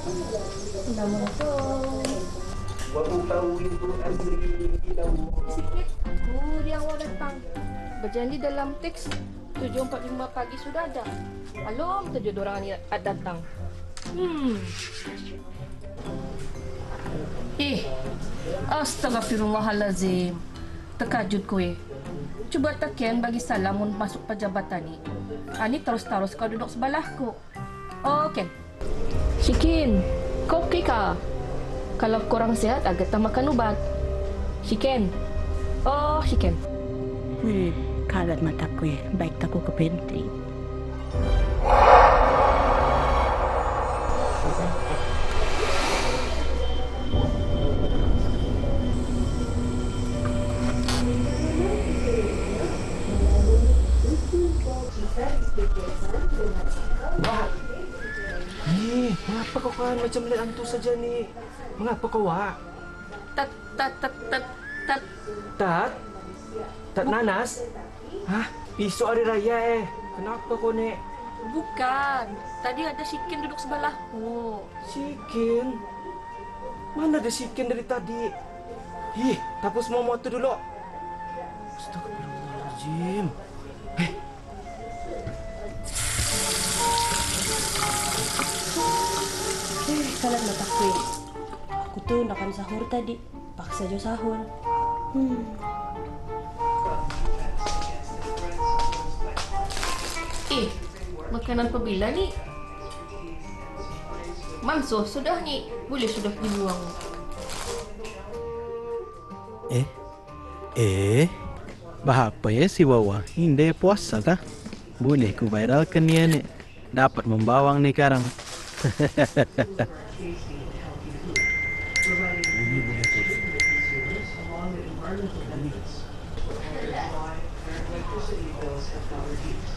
Assalamualaikum. Baru tahu Ibu Azri tahu. Sikit aku dia awal datang. Berjanji dalam teks 7.45 pagi sudah ada. Belum saja dorang ni datang. Astagfirullahalazim. Terkajut kowe. Cuba tekan bagi salam mun masuk pejabatan ni. Ani terus-terus kau duduk sebelahku. Okey. Shikin, kau okey kah? Kalau kurang sihat, agak tak makan ubat. Shikin. Oh, Shikin. Weh, kalat mataku ya. Baik taku ke pantry. Mengapa kau kan macam melihat hantu saja ni? Mengapa kau wak? Tat. Tat? Tat nanas? Hah? Esok hari raya Kenapa kau ni? Bukan. Tadi ada Shikin duduk sebelahku. Sikin? Mana ada Sikin dari tadi? Tapus semua motor dulu. Astagfirullahaladzim. Kalat mataku ya. Aku tuh nak makan sahur tadi. Paksa jo sahur. Makanan pembila ni. Mansuh sudah ni. Boleh sudah dibuang. Bahapa ya si Wawa? Hindi puasa kah? Boleh ku viralkan dia ni. Dapat membawang ni sekarang.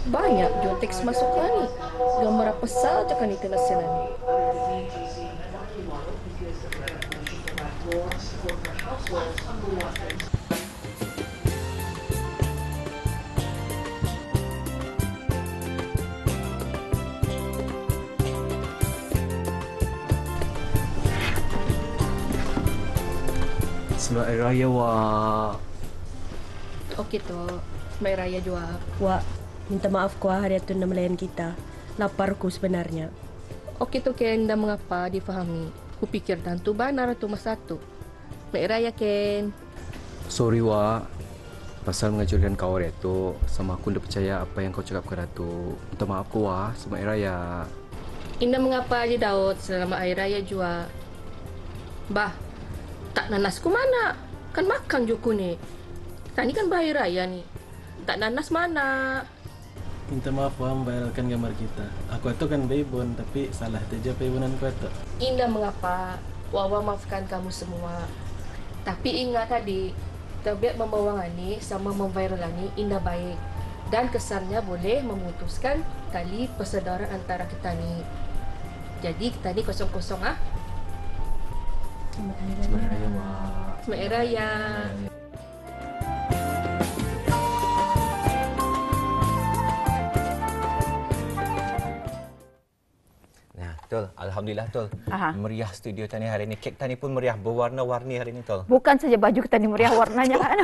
Banyak jo teks masuk kan ni. Gambar apa saja kan itu nasihat ni. Selamat Hari Raya, Wak. Okey tu. Selamat Raya juga. Wak, minta maaf kuah hari itu nak melayan kita. Laparku sebenarnya. Okey tu Ken, dah mengapa difahami. Kupikir tantu banar tu masa tu. Selamat Raya Ken. Sorry Wak, pasal mengajurkan kau hari tu sama aku tidak percaya apa yang kau cakapkan tu. Minta maaf ku Wak, Selamat Hari Raya. Indah mengapa je Daud, selamat Hari Raya juga. Bah, tak nanasku mana? Kan makan juku ni. Tak ni kan Hari Raya ni. Tak nanas mana? Minta maaf Wah memviralkan gambar kita. Aku itu kan bebon tapi salah saja bebonan ku itu. Indah mengapa? Wawa maafkan kamu semua. Tapi ingat tadi, terbiak membawang ni sama memviralan ni indah baik. Dan kesannya boleh memutuskan tali persaudaraan antara kita ni. Jadi kita ni kosong-kosong ah. Selamat Hari Raya Wak. Selamat Hari Raya. Tol, alhamdulillah Tol. Aha. Meriah studio tani hari ini. Kek tani pun meriah, berwarna-warni hari ini Tol. Bukan saja baju kita ni meriah warnanya kan.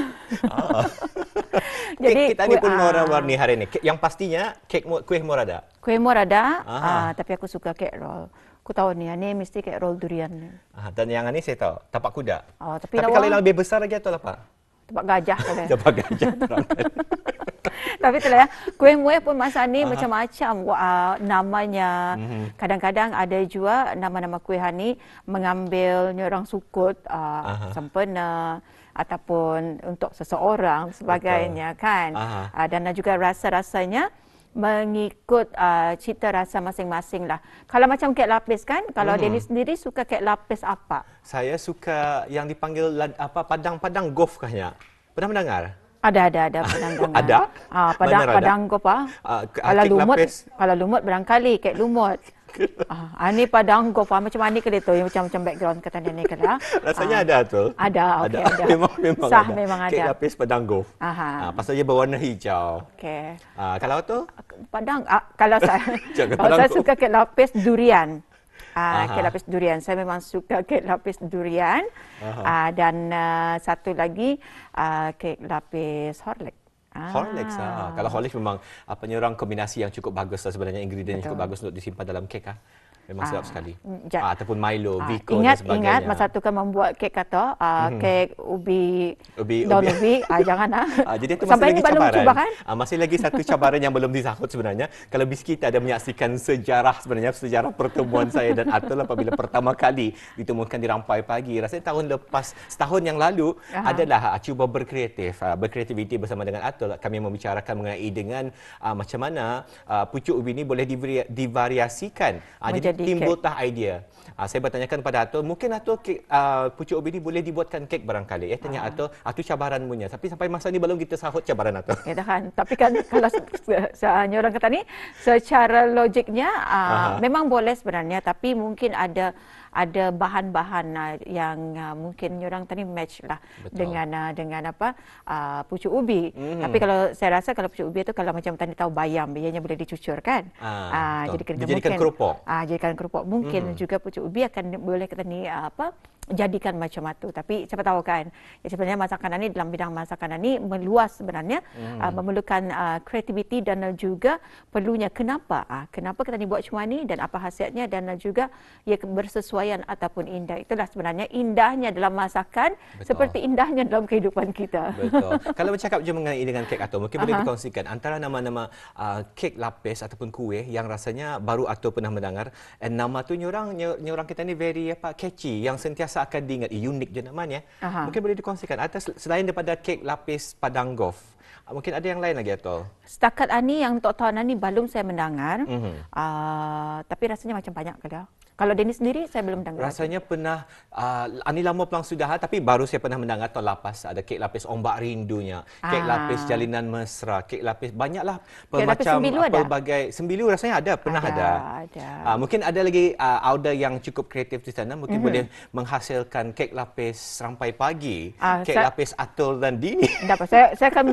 Jadi kek tani pun warna-warni hari ini. Yang pastinya kek kuih murada. Kuih mur ada, tapi aku suka kek roll. Aku tahu ni mesti kek roll durian. Dan yang ini saya tahu, tapak kuda. Oh, tapi kalau yang lebih besar lagi Tol apa? Tapak gajah kali. Tapak gajah. Tapi itulah ya, kuih muih pun masa ni macam-macam namanya. Kadang-kadang ada juga nama-nama kuih ni mengambil orang sukut sempena ataupun untuk seseorang sebagainya. Betul. Kan. Dan juga rasa-rasanya mengikut cita rasa masing-masing lah. Kalau macam kek lapis kan, kalau Denny sendiri suka kek lapis apa? Saya suka yang dipanggil padang-padang golf kayaknya. Pernah mendengar? Ada padang gangan. Ada? Padang golf kalau lumut barangkali kek lumut. Ini padang golf macam mana ke dia tu? Macam background kata ni kala. Rasanya ada tu. Ada, okey ada. Memang Sah ada. memang ada. Kek lapis padang golf. Pasal dia berwarna hijau. Okey. Kalau tu? Padang kalau saya suka kek lapis durian. Kek lapis durian. Saya memang suka kek lapis durian. Dan satu lagi kek lapis Horlick. Horlicks. Kalau Horlicks memang orang kombinasi yang cukup bagus lah sebenarnya, ingredient yang cukup bagus untuk disimpan dalam kek. Memang sedap sekali. Ataupun Milo, Vico dan sebagainya. Ingat masa tu kan membuat kek kata kek daun ubi, jangan jadi itu sampai masih lagi ini belum cabaran. cuba kan? Masih lagi satu cabaran yang belum disahut sebenarnya. Kalau kita ada menyaksikan sejarah sebenarnya, sejarah pertemuan saya dan Atul apabila pertama kali ditemukan di Rampai Pagi. Rasanya tahun lepas, setahun yang lalu adalah cuba berkreativiti bersama dengan Atul. Kami membicarakan mengenai dengan macam mana pucuk ubi ini boleh divariasikan. Jadi timbullah idea. Saya bertanyakan kepada Atul, mungkin Atul pucuk ubi ini boleh dibuatkan kek barangkali. Tanya Atul cabaranmu. Tapi sampai masa ni belum kita sahut cabaran Atul. Ya kan. Tapi kan kalau orang kata ni, secara logiknya memang boleh sebenarnya, tapi mungkin ada bahan-bahan yang mungkin orang tadi match lah. Betul. dengan apa pucuk ubi. Tapi kalau saya rasa kalau pucuk ubi itu kalau macam tadi tahu bayam, biasanya boleh dicucur kan. Dijadikan keropok. Jadikan keropok. Mungkin juga pucuk ubi akan boleh kita ni jadikan macam itu. Tapi siapa tahu kan. Sebenarnya masakan ini dalam bidang masakan ini meluas sebenarnya, memerlukan kreativiti dan juga perlunya kenapa kita ni buat macam ni dan apa khasiatnya dan juga ia bersesuaian ataupun indah. Itulah sebenarnya indahnya dalam masakan. Betul. Seperti indahnya dalam kehidupan kita. Betul. Kalau bercakap je mengenai dengan kek Atul, mungkin boleh dikongsikan antara nama-nama kek lapis ataupun kuih yang rasanya baru Atul pernah mendengar. Nama tu nyorang kita ni very catchy, yang sentiasa akan diingat, unik je namanya. Mungkin boleh dikongsikan atas selain daripada kek lapis Padang Golf. Mungkin ada yang lain lagi Atul? Setakat ani yang untuk tahun ini belum saya mendengar. Tapi rasanya macam banyak ke dah. Kalau Dennis sendiri saya belum dengar. Rasanya pernah ani lama pelang sudah, tapi baru saya pernah mendengar tahun lepas ada kek lapis Ombak Rindunya, kek lapis Jalinan Mesra, kek lapis banyaklah macam pelbagai sembilu rasanya ada, pernah ada. Mungkin ada lagi order yang cukup kreatif di sana, mungkin boleh menghasilkan kek lapis Rampai Pagi, kek lapis Atul dan Dini. Dapat saya akan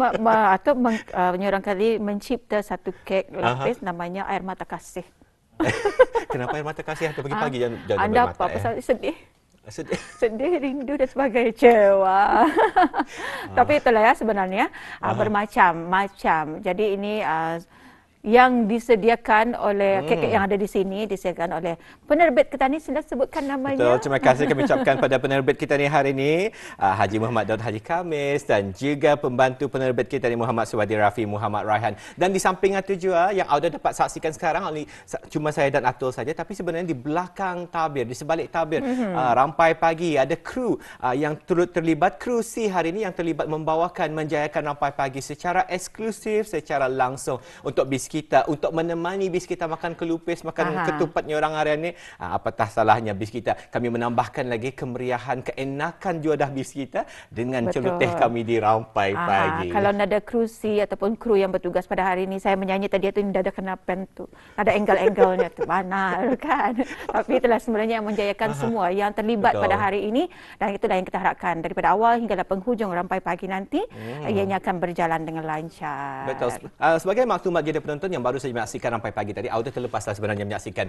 menyorang kali mencipta satu kek lapis namanya Air Mata Kasih. Kenapa air mata kasih atau pagi-pagi jangan Anda bermata? Pasal sedih. Sedih, rindu dan sebagainya. Tapi itulah ya sebenarnya bermacam-macam. Jadi ini yang disediakan oleh kek yang ada di sini disediakan oleh penerbit kita ni. Sila sebutkan namanya. Betul, terima kasih kami ucapkan pada penerbit kita ni hari ini, Haji Muhammad Daud Haji Kamis, dan juga pembantu penerbit kita ni Muhammad Suwadi Rafi Muhammad Raihan. Dan di samping itu juga yang Auda dapat saksikan sekarang cuma saya dan Atul saja, tapi sebenarnya di belakang tabir, di sebalik tabir Rampai Pagi ada kru yang turut terlibat, kru C hari ini yang terlibat membawakan menjayakan Rampai Pagi secara eksklusif, secara langsung untuk kita, untuk menemani bis kita makan kelupis, makan ketupatnya orang harian ni. Apatah salahnya bis kita kami menambahkan lagi kemeriahan, keenakan juadah bis kita dengan celoteh kami di Rampai Pagi. Kalau ada kru C ataupun kru yang bertugas pada hari ini, saya menyanyi tadi itu tidak ada kenapan tu, ada angle-angle-nya tu banal kan. Tapi itulah sebenarnya yang menjayakan semua yang terlibat pada hari ini, dan itulah yang kita harapkan daripada awal hingga penghujung Rampai Pagi nanti ianya akan berjalan dengan lancar. Betul. Sebagai maklumat kepada penonton yang baru saja menyaksikan Rampai Pagi tadi, Auda terlepaslah sebenarnya menyaksikan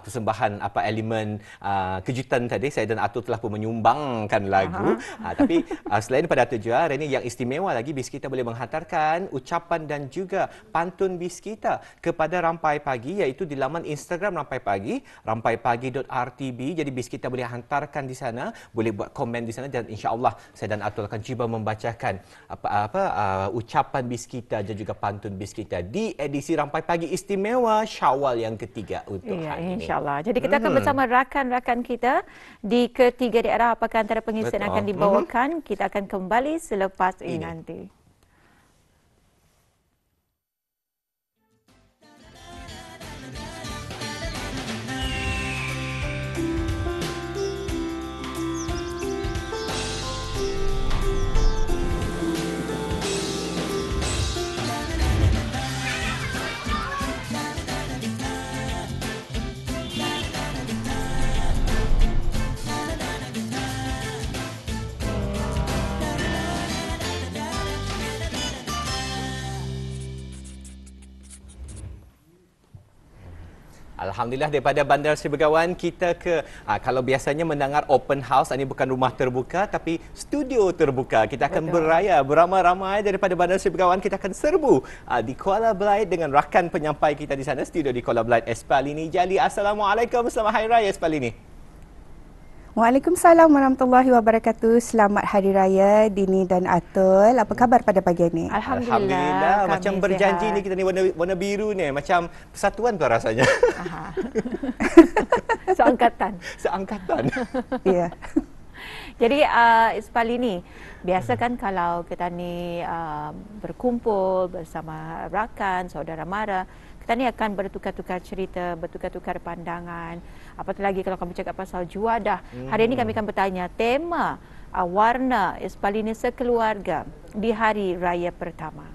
persembahan elemen kejutan tadi. Saya dan Atul telah pun menyumbangkan lagu. Tapi selain daripada itu juga, hari ini yang istimewa lagi, bis kita boleh menghantarkan ucapan dan juga pantun bis kita kepada Rampai Pagi, iaitu di laman Instagram Rampai Pagi, rampaipagi.rtb. Jadi bis kita boleh hantarkan di sana, boleh buat komen di sana, dan insya-Allah saya dan Atul akan cuba membacakan ucapan bis kita dan juga pantun bis kita di edisi Rampai Pagi istimewa Syawal yang ketiga untuk hari ini. InsyaAllah. Jadi kita akan bersama rakan-rakan kita di ketiga daerah. Apakah antara pengisian akan dibawakan? Kita akan kembali selepas ini nanti. Alhamdulillah daripada Bandar Seri Begawan kita ke kalau biasanya mendengar open house, ini bukan rumah terbuka tapi studio terbuka. Kita akan beraya beramai-ramai daripada Bandar Seri Begawan. Kita akan serbu di Kuala Belait dengan rakan penyampai kita di sana, studio di Kuala Belait, Espalini Jali. Assalamualaikum, selamat Hari Raya Espalini. Waalaikumsalam warahmatullahi wabarakatuh. Selamat Hari Raya Dini dan Atul. Apa khabar pada pagi ini? Alhamdulillah. Macam berjanji ni kita ni warna biru ni. Macam persatuan pula rasanya. Seangkatan. Seangkatan. Ya. Jadi Espalini, biasa kan kalau kita ni berkumpul bersama rakan, saudara mara, kita ni akan bertukar-tukar cerita, bertukar-tukar pandangan. Apatah lagi kalau kami cakap pasal juadah. Hari ini kami akan bertanya tema warna Espalini sekeluarga di Hari Raya pertama.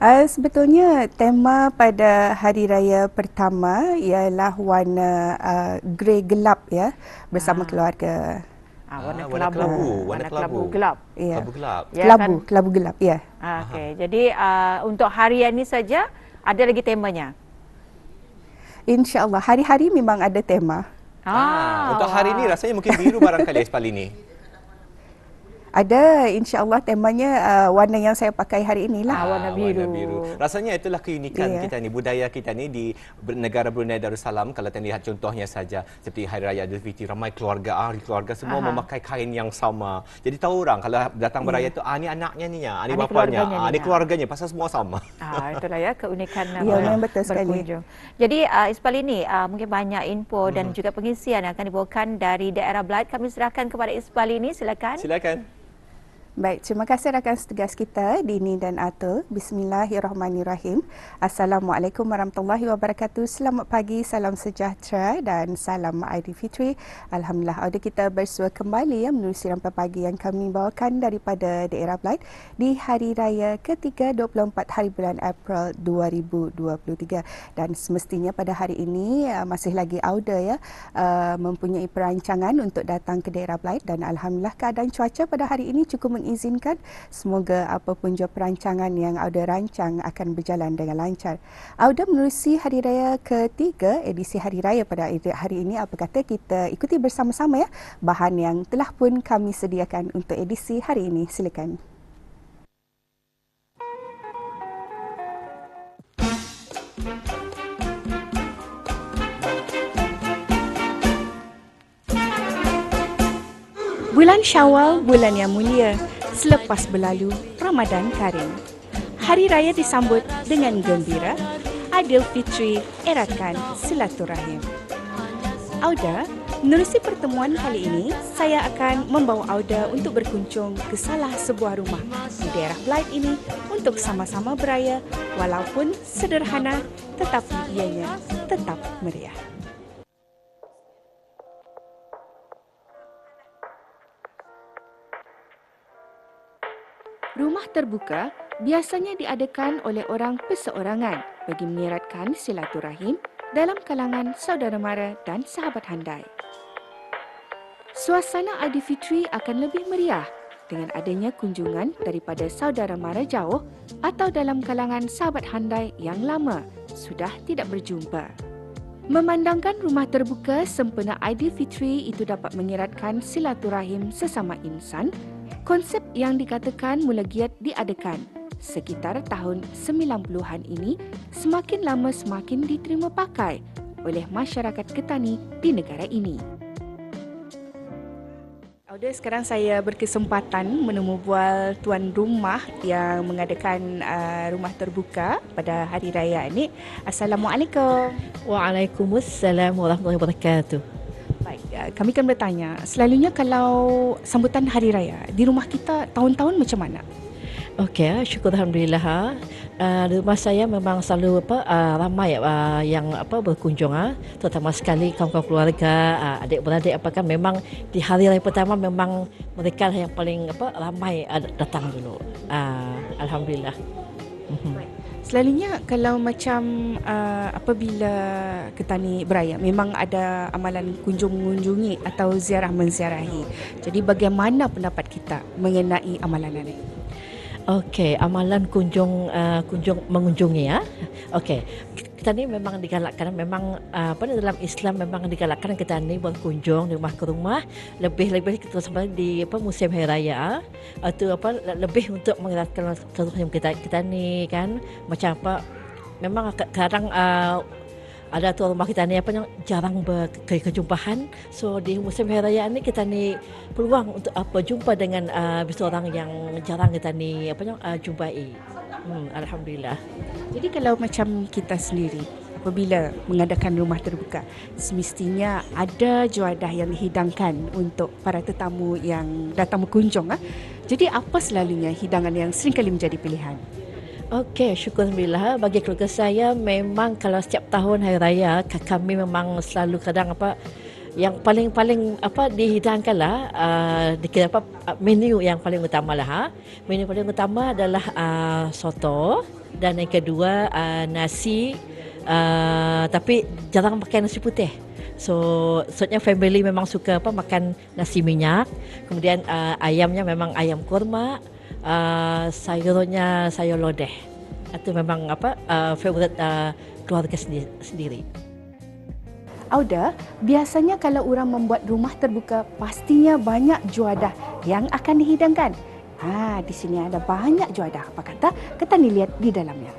Sebetulnya tema pada Hari Raya pertama ialah warna grey gelap ya, bersama keluarga. Warna warna kelabu gelap. Ya. Kelabu gelap. Ya, Kelabu gelap ya. Okey. Jadi untuk harian ini saja ada lagi temanya. InsyaAllah hari-hari memang ada tema. Untuk hari ini rasanya mungkin biru barangkali Espalini. Ada, insyaAllah temanya warna yang saya pakai hari inilah. Warna biru. Rasanya itulah keunikan kita ni, budaya kita ni di negara Brunei Darussalam. Kalau kita lihat contohnya saja seperti Hari Raya Aidilfitri, ramai keluarga, ahli keluarga semua memakai kain yang sama. Jadi tahu orang kalau datang beraya tu, ni anaknya ni, ni bapanya, ni keluarganya, pasal semua sama. Itulah ya keunikan memang betul sekali. Jadi Espalini, mungkin banyak info dan juga pengisian yang akan dibawakan dari daerah Belait. Kami serahkan kepada Espalini, silakan. Silakan. Baik, terima kasih rakan setugas kita Dini dan Atul. Bismillahirrahmanirrahim. Assalamualaikum warahmatullahi wabarakatuh. Selamat pagi, salam sejahtera dan salam Aidilfitri. Alhamdulillah, audio kita bersua kembali ya menerusi rampai pagi yang kami bawakan daripada daerah Belait di Hari Raya ketiga 24 hari bulan April 2023. Dan semestinya pada hari ini masih lagi audio ya mempunyai perancangan untuk datang ke daerah Belait, dan alhamdulillah keadaan cuaca pada hari ini cukup mengizinkan. Semoga apapun jua perancangan yang Auda rancang akan berjalan dengan lancar. Auda menerusi Hari Raya ketiga, edisi Hari Raya pada hari ini. Apa kata kita ikuti bersama-sama ya bahan yang telah pun kami sediakan untuk edisi hari ini. Silakan. Bulan Syawal, bulan yang mulia. Selepas berlalu, Ramadan Karim. Hari Raya disambut dengan gembira. Aidilfitri erakan silaturahim. Auda, menerusi pertemuan kali ini, saya akan membawa Auda untuk berkunjung ke salah sebuah rumah di daerah Belait ini untuk sama-sama beraya, walaupun sederhana tetapi ianya tetap meriah. Rumah terbuka biasanya diadakan oleh orang perseorangan bagi menyeratkan silaturahim dalam kalangan saudara mara dan sahabat handai. Suasana Aidilfitri akan lebih meriah dengan adanya kunjungan daripada saudara mara jauh atau dalam kalangan sahabat handai yang lama sudah tidak berjumpa. Memandangkan rumah terbuka sempena Aidilfitri itu dapat menyeratkan silaturahim sesama insan, konsep yang dikatakan mula giat diadakan sekitar tahun 90-an ini semakin lama semakin diterima pakai oleh masyarakat Ketani di negara ini. Auda, sekarang saya berkesempatan menemu bual tuan rumah yang mengadakan rumah terbuka pada Hari Raya ini. Assalamualaikum. Waalaikumsalam warahmatullahi wabarakatuh. Baik, kami akan bertanya, selalunya kalau sambutan Hari Raya di rumah kita tahun-tahun macam mana? Okey, syukur alhamdulillah. Di rumah saya memang selalu ramai yang berkunjung, terutama sekali kaum-kaum keluarga, adik-beradik kan memang di hari raya pertama memang mereka lah yang paling ramai datang dulu. Alhamdulillah. Selalunya kalau macam apabila Ketani beraya, memang ada amalan kunjung-mengunjungi atau ziarah menziarahi. Jadi bagaimana pendapat kita mengenai amalan ini? Okey, amalan kunjung mengunjungi ya. Okey. kita ni memang digalakkan, memang dalam Islam memang digalakkan kita ni berkunjung di rumah ke rumah, lebih-lebih kita sampai di musim hari raya atau lebih untuk mengeratkan silaturahim kita ni kan, macam memang kadang ada tuan rumah kita ni yang jarang berkejumpahan. So di musim hari raya ni kita ni peluang untuk jumpa dengan seorang yang jarang kita ni jumpai. Alhamdulillah. Jadi kalau macam kita sendiri apabila mengadakan rumah terbuka, semestinya ada juadah yang dihidangkan untuk para tetamu yang datang berkunjung. Jadi apa selalunya hidangan yang sering kali menjadi pilihan? Okey, syukur Alhamdulillah. Bagi keluarga saya memang kalau setiap tahun hari raya kami memang selalu kadang yang paling dihidangkan lah dikira menu yang paling utama lah. Menu paling utama adalah soto dan yang kedua nasi, tapi jarang pakai nasi putih. So, soalnya family memang suka makan nasi minyak. Kemudian ayamnya memang ayam kurma. Sayurnya sayur lodeh. Itu memang favorite keluarga sendiri. Auda, biasanya kalau orang membuat rumah terbuka, pastinya banyak juadah yang akan dihidangkan. Di sini ada banyak juadah. Apa kata? Kita ni lihat di dalamnya.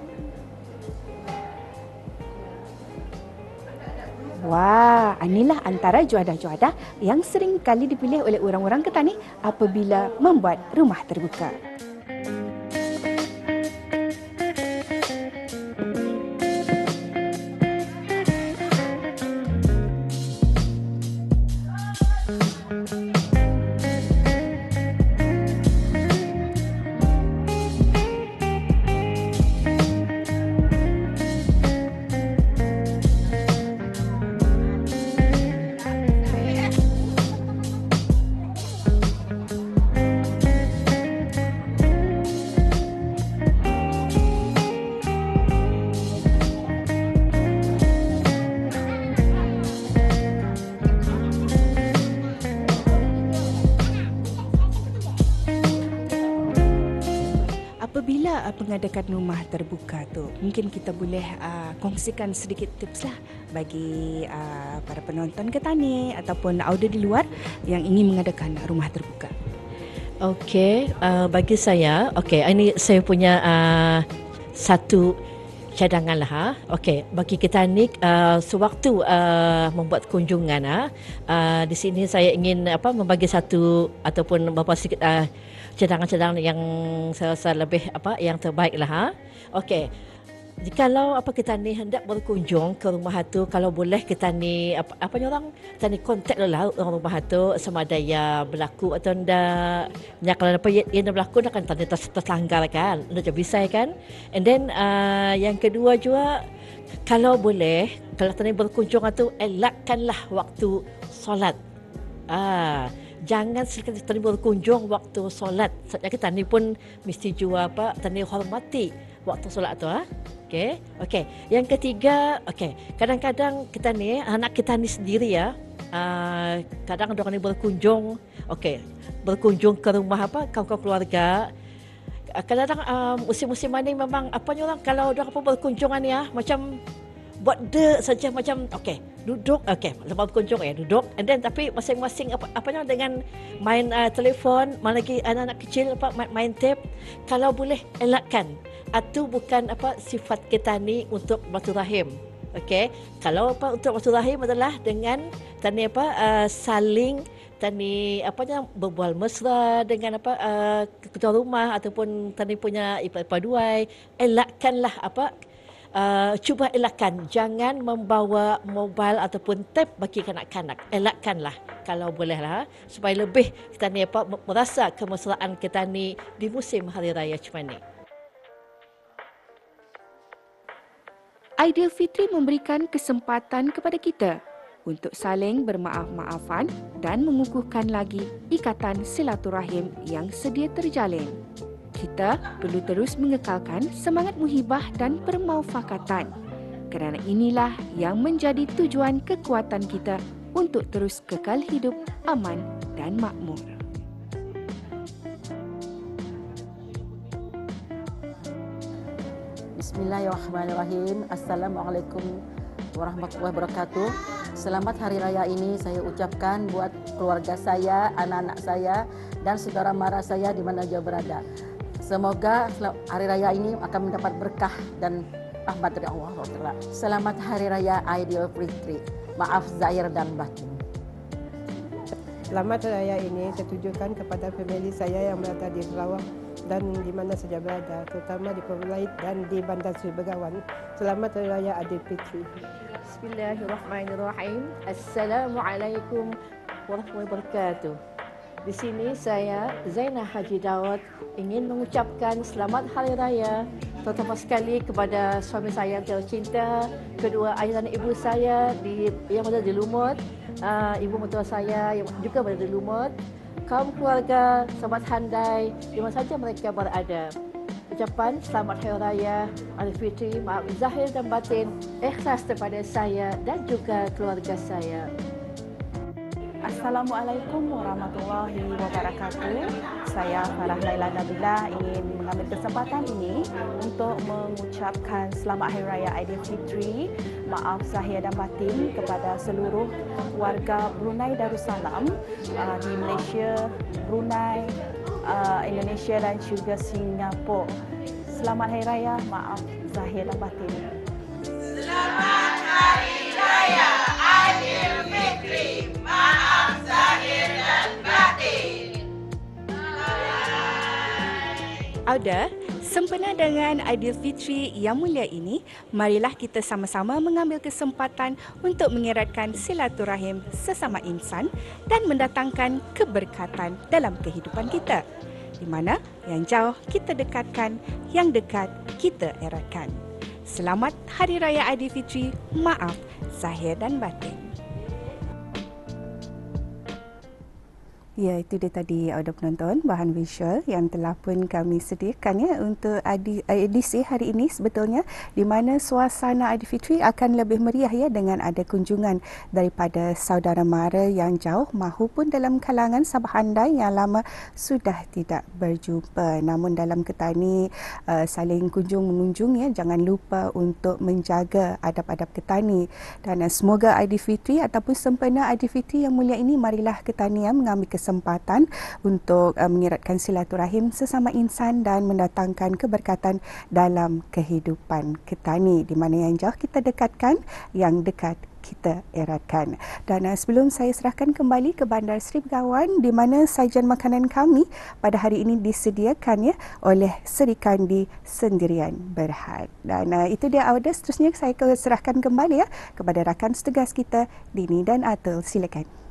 Wah, inilah antara juadah-juadah yang sering kali dipilih oleh orang-orang Ketani apabila membuat rumah terbuka. Apabila mengadakan rumah terbuka tu, mungkin kita boleh kongsikan sedikit tips lah bagi para penonton Ketani ataupun audio di luar yang ingin mengadakan rumah terbuka. Okey, bagi saya, ini saya punya satu cadangan lah. Okey, bagi kita ni sewaktu membuat kunjungan di sini saya ingin membagi satu ataupun beberapa sedikit cadangan-cadangan yang saya rasa lebih yang terbaik lah. Okey. Jikalau kita ni hendak berkunjung ke rumah tu, kalau boleh kita ni kita ni kontak lah orang rumah tu sama ada ya berlaku atau ndak. Ya kalau yang berlaku nak kan tanda terlanggar kan, ndak bisa kan. And then yang kedua juga kalau boleh kalau kita ni berkunjung tu elakkanlah waktu solat. Jangan sekali kita ni berkunjung waktu solat. Sebab kita ni pun mesti juga kita ni hormati waktu solat tu. Okey. Yang ketiga, kadang-kadang kita ni anak kita ni sendiri kadang orang ni berkunjung, berkunjung ke rumah kawan-kawan keluarga. Kadang-kadang musim-musim ni memang orang kalau orang berkunjungan ni macam buat saja macam duduk lepas berkunjung duduk and then tapi masing-masing dengan main telefon, mana lagi anak-anak kecil main tape. Kalau boleh elakkan. Itu bukan sifat kita ni untuk bersilaturahim. Kalau untuk bersilaturahim adalah dengan tani saling tani berbual mesra dengan ketua rumah ataupun tani punya paduai. Elakkanlah cuba elakkan, jangan membawa mobile ataupun tab bagi kanak-kanak. Elakkanlah kalau bolehlah supaya lebih kita ni merasa kemesraan kita ni di musim hari raya macam ni. Aidilfitri memberikan kesempatan kepada kita untuk saling bermaaf-maafan dan mengukuhkan lagi ikatan silaturahim yang sedia terjalin. Kita perlu terus mengekalkan semangat muhibah dan permufakatan kerana inilah yang menjadi tujuan kekuatan kita untuk terus kekal hidup aman dan makmur. Bismillahirrahmanirrahim. Assalamualaikum warahmatullahi wabarakatuh. Selamat Hari Raya ini saya ucapkan buat keluarga saya, anak-anak saya dan saudara mara saya di mana saja berada. Semoga Hari Raya ini akan mendapat berkah dan rahmat dari Allah Taala. Selamat Hari Raya Aidilfitri. Maaf zahir dan batin. Selamat Hari Raya ini saya tujukan kepada famili saya yang berada di Sarawak dan di mana saja berada, terutama di Perulait dan di Bandar Seri Begawan. Selamat Hari Raya Aidilfitri. Bismillahirrahmanirrahim. Assalamualaikum warahmatullahi wabarakatuh. Di sini saya Zainah Haji Daud ingin mengucapkan selamat Hari Raya terutama sekali kepada suami saya yang tercinta, kedua ayah dan ibu saya yang berada di Lumut, ibu mertua saya yang juga berada di Lumut, kaum keluarga, sahabat handai, di mana saja mereka berada. Ucapan selamat Hari Raya Aidilfitri, maaf zahir dan batin, ikhlas daripada saya dan juga keluarga saya. Assalamualaikum warahmatullahi wabarakatuh. Saya Farah Laila Nabila ingin mengambil kesempatan ini untuk mengucapkan selamat Hari Raya Aidilfitri, maaf zahir dan batin kepada seluruh warga Brunei Darussalam di Malaysia, Brunei, Indonesia dan juga Singapura. Selamat Hari Raya, maaf zahir dan batin. Selamat Hari Raya Aidilfitri, maaf zahir dan batin. Auda, sempena dengan Aidilfitri yang mulia ini, marilah kita sama-sama mengambil kesempatan untuk mengeratkan silaturahim sesama insan dan mendatangkan keberkatan dalam kehidupan kita. Di mana yang jauh kita dekatkan, yang dekat kita eratkan. Selamat Hari Raya Aidilfitri, maaf zahir dan batin. Ya, itu dia tadi Auda penonton, bahan visual yang telah pun kami sediakan ya untuk edisi hari ini sebetulnya, di mana suasana Aidilfitri akan lebih meriah ya dengan ada kunjungan daripada saudara mara yang jauh mahupun dalam kalangan sahabat handai yang lama sudah tidak berjumpa. Namun dalam ketani saling kunjung mengunjung ya, jangan lupa untuk menjaga adab-adab ketani. Dan semoga Aidilfitri ataupun sempena Aidilfitri yang mulia ini, marilah ketani mengambil kesempatan untuk mengeratkan silaturahim sesama insan dan mendatangkan keberkatan dalam kehidupan ketani, di mana yang jauh kita dekatkan, yang dekat kita eratkan. Dan sebelum saya serahkan kembali ke Bandar Seri Begawan, di mana sajian makanan kami pada hari ini disediakan ya oleh Seri Kandi Sendirian Berhad. Dan itu dia Auda, seterusnya saya serahkan kembali ya kepada rakan setugas kita Dini dan Atul. Silakan.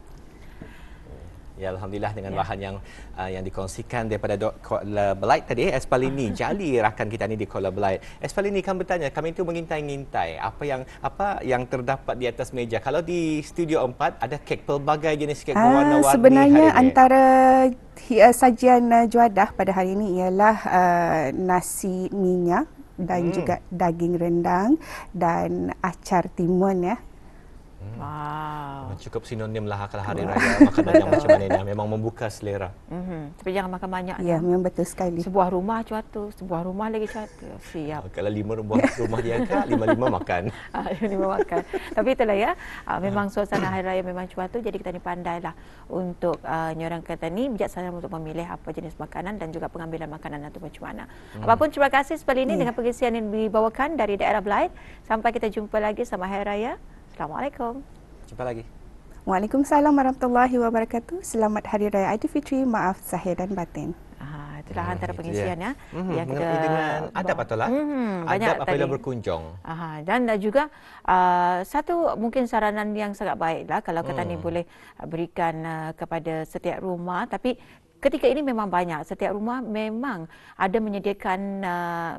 Ya, alhamdulillah dengan bahan yang dikongsikan daripada Kuala Belait tadi, Espalini Jali rakan kita ni di Kuala Belait. Espalini kan bertanya, kami tu mengintai-ngintai apa yang terdapat di atas meja. Kalau di Studio 4 ada kek pelbagai jenis kek berwarna-warni. Sebenarnya antara sajian juadah pada hari ini ialah nasi minyak dan juga daging rendang dan acar timun ya. Wow. Cukup sinonim lah kalau hari raya makanan yang macam mana ni. Memang membuka selera. Tapi jangan makan banyak. Ya, memang betul sekali. Sebuah rumah cuatu, sebuah rumah lagi cuatu. Siap. Kalau 5 rumah dia angkat, 5 makan. 5 makan. Tapi itulah ya, memang suasana hari raya memang cuatu, jadi kita ni pandailah untuk nyorang kata ni bijaksana untuk memilih apa jenis makanan dan juga pengambilan makanan itu macam mana. Apapun, terima kasih sekali ini dengan pengisian yang dibawakan dari daerah Belait. Sampai kita jumpa lagi sama hari raya. Assalamualaikum. Jumpa lagi. Waalaikumsalam warahmatullahi wabarakatuh. Selamat Hari Raya Aidilfitri, maaf zahir dan batin. Itulah antara pengisian ya. Yang kita dengan adab atolah. Adab apabila berkunjung. Dan juga satu mungkin saranan yang sangat baiklah kalau kata ni boleh berikan kepada setiap rumah, tapi ketika ini memang banyak. Setiap rumah memang ada menyediakan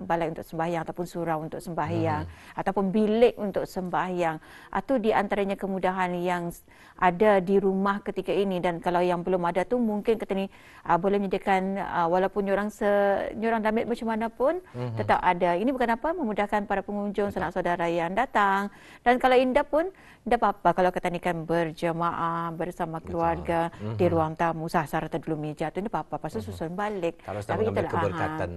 balai untuk sembahyang ataupun surau untuk sembahyang ataupun bilik untuk sembahyang. Atau di antaranya kemudahan yang ada di rumah ketika ini, dan kalau yang belum ada tu mungkin kita ni boleh menyediakan walaupun diorang damit macam mana pun tetap ada. Ini bukan apa, memudahkan para pengunjung, sanak saudara yang datang. Dan kalau indah pun tidak apa-apa kalau kata ni kan berjemaah bersama keluarga di ruang tamu, sasar atau dulu meja tu, tidak apa-apa, pasal susun balik. Kalau sudah mengambil keberkatan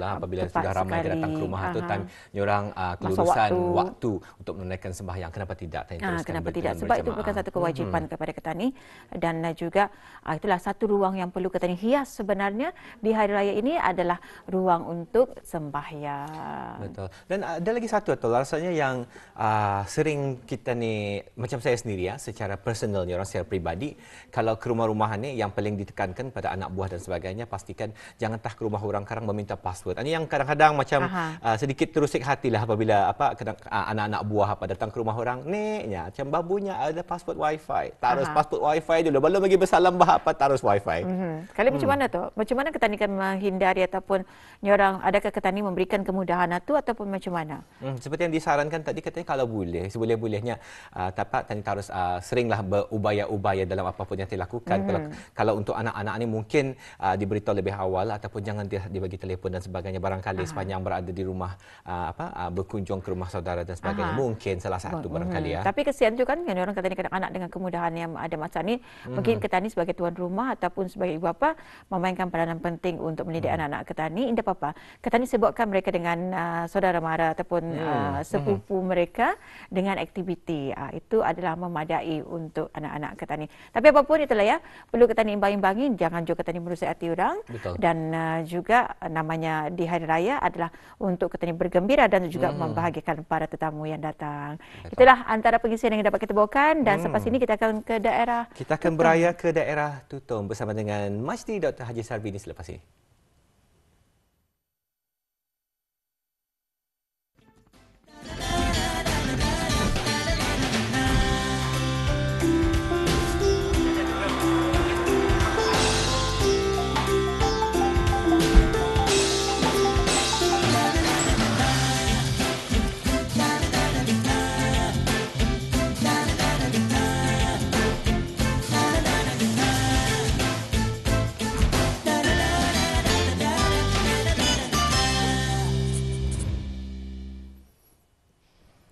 lah apabila sudah ramai yang datang ke rumah tu, time nyorang kelurusan waktu untuk menunaikan sembahyang, kenapa tidak? Kenapa tidak? Sebab itu bukan satu kewajipan kepada ketani, dan juga itulah satu ruang yang perlu ketani hias sebenarnya di hari raya ini adalah ruang untuk sembahyang. Betul. Dan ada lagi satu atau rasanya yang sering kita ni, macam saya sendiri secara personalnya, orang secara pribadi, kalau ke rumah-rumahan ni yang paling ditekankan pada anak buah dan sebagainya, pastikan jangan tah ke rumah orang karang meminta password. Ini yang kadang-kadang macam sedikit terusik hatilah apabila anak-anak buah datang ke rumah orang, neknya macam babunya ada password wifi. Taruh password wifi dulu, belum lagi bersalam bahapa taruh wifi. Kali macam mana tu? Macam mana ketani kan menghindari ataupun orang, adakah ketani memberikan kemudahan itu ataupun macam mana? Seperti yang disarankan tadi, katanya kalau boleh, seboleh-bolehnya dapat tani harus seringlah berupaya-upaya dalam apapun yang dilakukan. Kalau untuk anak-anak ni mungkin diberitahu lebih awal ataupun jangan dibagi telefon dan sebagainya barangkali sepanjang berada di rumah berkunjung ke rumah saudara dan sebagainya. Mungkin salah satu barangkali Tapi kesian tu kan orang kata ni anak dengan kemudahan yang ada masa ni, mungkin ketani sebagai tuan rumah ataupun sebagai ibu bapa memainkan peranan penting untuk mendidik anak-anak ketani. Tidak apa-apa. Ketani sebutkan mereka dengan saudara mara ataupun sepupu mereka dengan aktiviti. Itu adalah memadai untuk anak-anak ketani. Tapi apapun itulah perlu ketani imbang-imbangi, jangan juga ketani merusak hati orang. Betul. Dan juga namanya di hari raya adalah untuk ketani bergembira dan juga membahagiakan para tetamu yang datang. Betul. Itulah antara pengisian yang dapat kita bawakan, dan selepas ini kita akan ke daerah Kita akan beraya ke daerah Tutong bersama dengan Majdi Dr. Haji Sarbini selepas ini.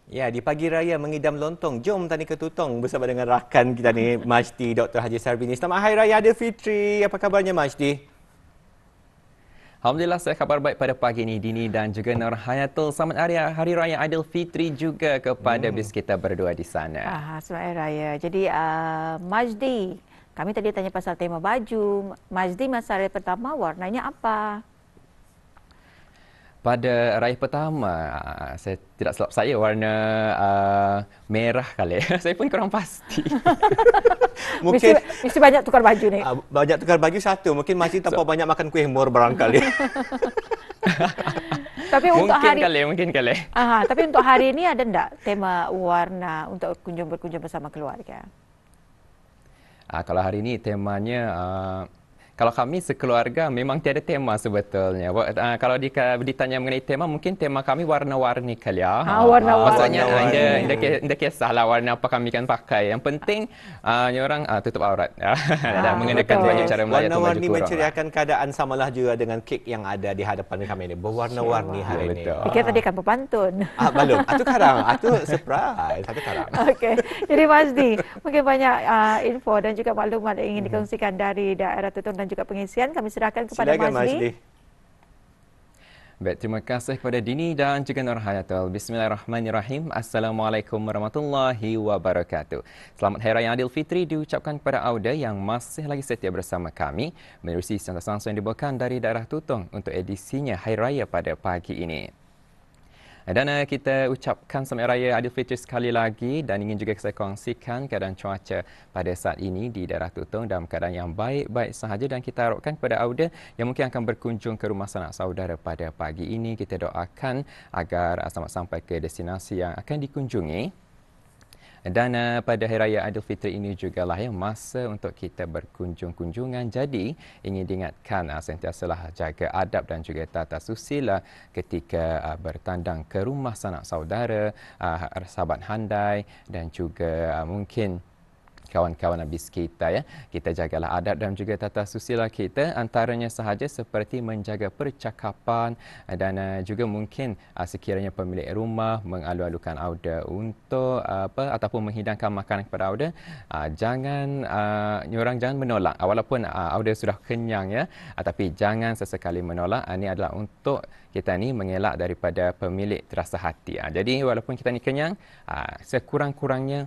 Ya, di pagi raya mengidam lontong. Jom tani ke Tutong bersama dengan rakan kita ni, Majdi Dr. Haji Sarbini. Selamat Hari Raya Aidilfitri. Apa kabarnya, Majdi? Alhamdulillah, saya kabar baik pada pagi ini, Dini dan juga Nur Hayatul. Selamat Hari Raya Aidilfitri juga kepada bis kita berdua di sana. Selamat Hari Raya. Jadi, Majdi, kami tadi tanya pasal tema baju. Majdi, masa raya pertama warnanya apa? Pada raya pertama, saya tidak silap saya warna merah kali. Saya pun kurang pasti. Mungkin mesti banyak tukar baju ni. Banyak tukar baju satu. Mungkin masih terlalu banyak makan kuih mur barangkali. Tapi untuk mungkin kali. Tapi untuk hari ini ada enggak tema warna untuk berkunjung bersama keluarga? Kalau hari ini temanya kalau kami sekeluarga memang tiada tema sebetulnya. Kalau ditanya mengenai tema, mungkin tema kami warna-warni kali ya. Warna-warni. Maksudnya tidak kisahlah warna apa kami kan pakai. Yang penting orang tutup aurat. Mengenakan baju cara Melayu. Warna-warni menceriakan keadaan samalah juga dengan kek yang ada di hadapan kami ini. Berwarna-warni hari ini. Fikir tadi kan pepantun. Belum. Itu karang. Itu surprise. Itu karang. Okey. Jadi Majdi, mungkin banyak info dan juga maklumat yang ingin dikongsikan dari daerah Tutong dan juga pengisian. Kami serahkan kepada Majdi. Baik, terima kasih kepada Dini dan juga Nur Hayatul. Bismillahirrahmanirrahim. Assalamualaikum warahmatullahi wabarakatuh. Selamat Hari Raya Aidilfitri diucapkan kepada Auda yang masih lagi setia bersama kami menerusi siaran langsung yang dibawakan dari daerah Tutong untuk edisinya Hari Raya pada pagi ini. Dan kita ucapkan Selamat Raya Aidilfitri sekali lagi, dan ingin juga saya kongsikan keadaan cuaca pada saat ini di daerah Tutong dalam keadaan yang baik-baik sahaja, dan kita harapkan kepada Auda yang mungkin akan berkunjung ke rumah sanak saudara pada pagi ini, kita doakan agar selamat sampai ke destinasi yang akan dikunjungi. Dan pada Hari Raya Aidilfitri ini jugalah masa untuk kita berkunjung-kunjungan. Jadi ingin diingatkan sentiasalah jaga adab dan juga tata susila ketika bertandang ke rumah sanak saudara, sahabat handai, dan juga mungkin kawan-kawan habis kita ya. Kita jagalah adab dan juga tata susila kita, antaranya sahaja seperti menjaga percakapan dan juga mungkin sekiranya pemilik rumah mengalu-alukan Auda untuk ataupun menghidangkan makanan kepada Auda, jangan nyorang jangan menolak walaupun Auda sudah kenyang ya, tapi jangan sesekali menolak. Ini adalah untuk kita ni mengelak daripada pemilik terasa hati. Jadi walaupun kita ni kenyang, sekurang-kurangnya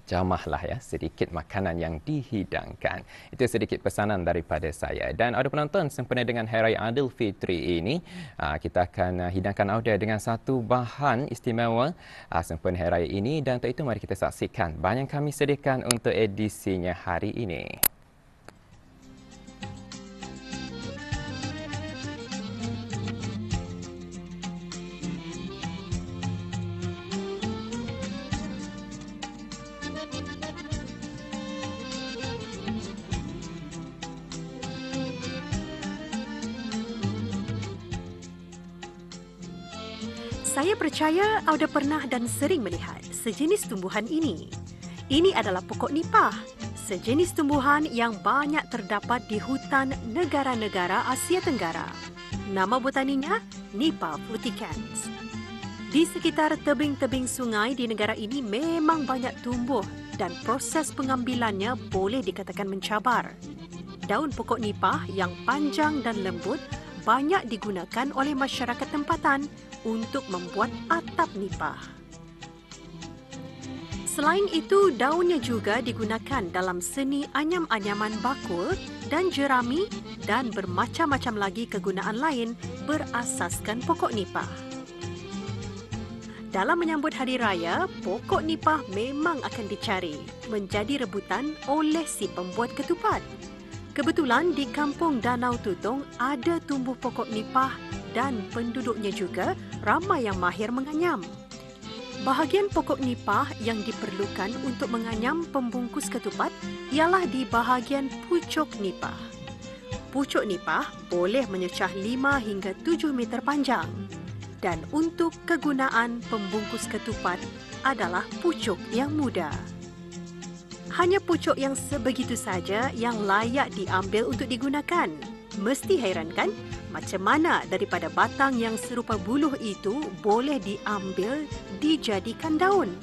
jamahlah ya sedikit makanan yang dihidangkan. Itu sedikit pesanan daripada saya. Dan Auda penonton, sempena dengan Hari Raya Aidilfitri ini, kita akan hidangkan Auda dengan satu bahan istimewa sempena Hari Raya ini, dan untuk itu mari kita saksikan bahan yang kami sediakan untuk edisinya hari ini. Saya percaya Auda pernah dan sering melihat sejenis tumbuhan ini. Ini adalah pokok nipah, sejenis tumbuhan yang banyak terdapat di hutan negara-negara Asia Tenggara. Nama botaninya Nipah fruticans. Di sekitar tebing-tebing sungai di negara ini memang banyak tumbuh dan proses pengambilannya boleh dikatakan mencabar. Daun pokok nipah yang panjang dan lembut banyak digunakan oleh masyarakat tempatan untuk membuat atap nipah. Selain itu, daunnya juga digunakan dalam seni anyam-anyaman bakul dan jerami dan bermacam-macam lagi kegunaan lain berasaskan pokok nipah. Dalam menyambut Hari Raya, pokok nipah memang akan dicari, menjadi rebutan oleh si pembuat ketupat. Kebetulan di kampung Danau Tutong ada tumbuh pokok nipah dan penduduknya juga ramai yang mahir menganyam. Bahagian pokok nipah yang diperlukan untuk menganyam pembungkus ketupat ialah di bahagian pucuk nipah. Pucuk nipah boleh menyecah 5 hingga 7 meter panjang. Dan untuk kegunaan pembungkus ketupat adalah pucuk yang muda. Hanya pucuk yang sebegitu saja yang layak diambil untuk digunakan. Mesti hairan kan? Macam mana daripada batang yang serupa buluh itu boleh diambil dijadikan daun?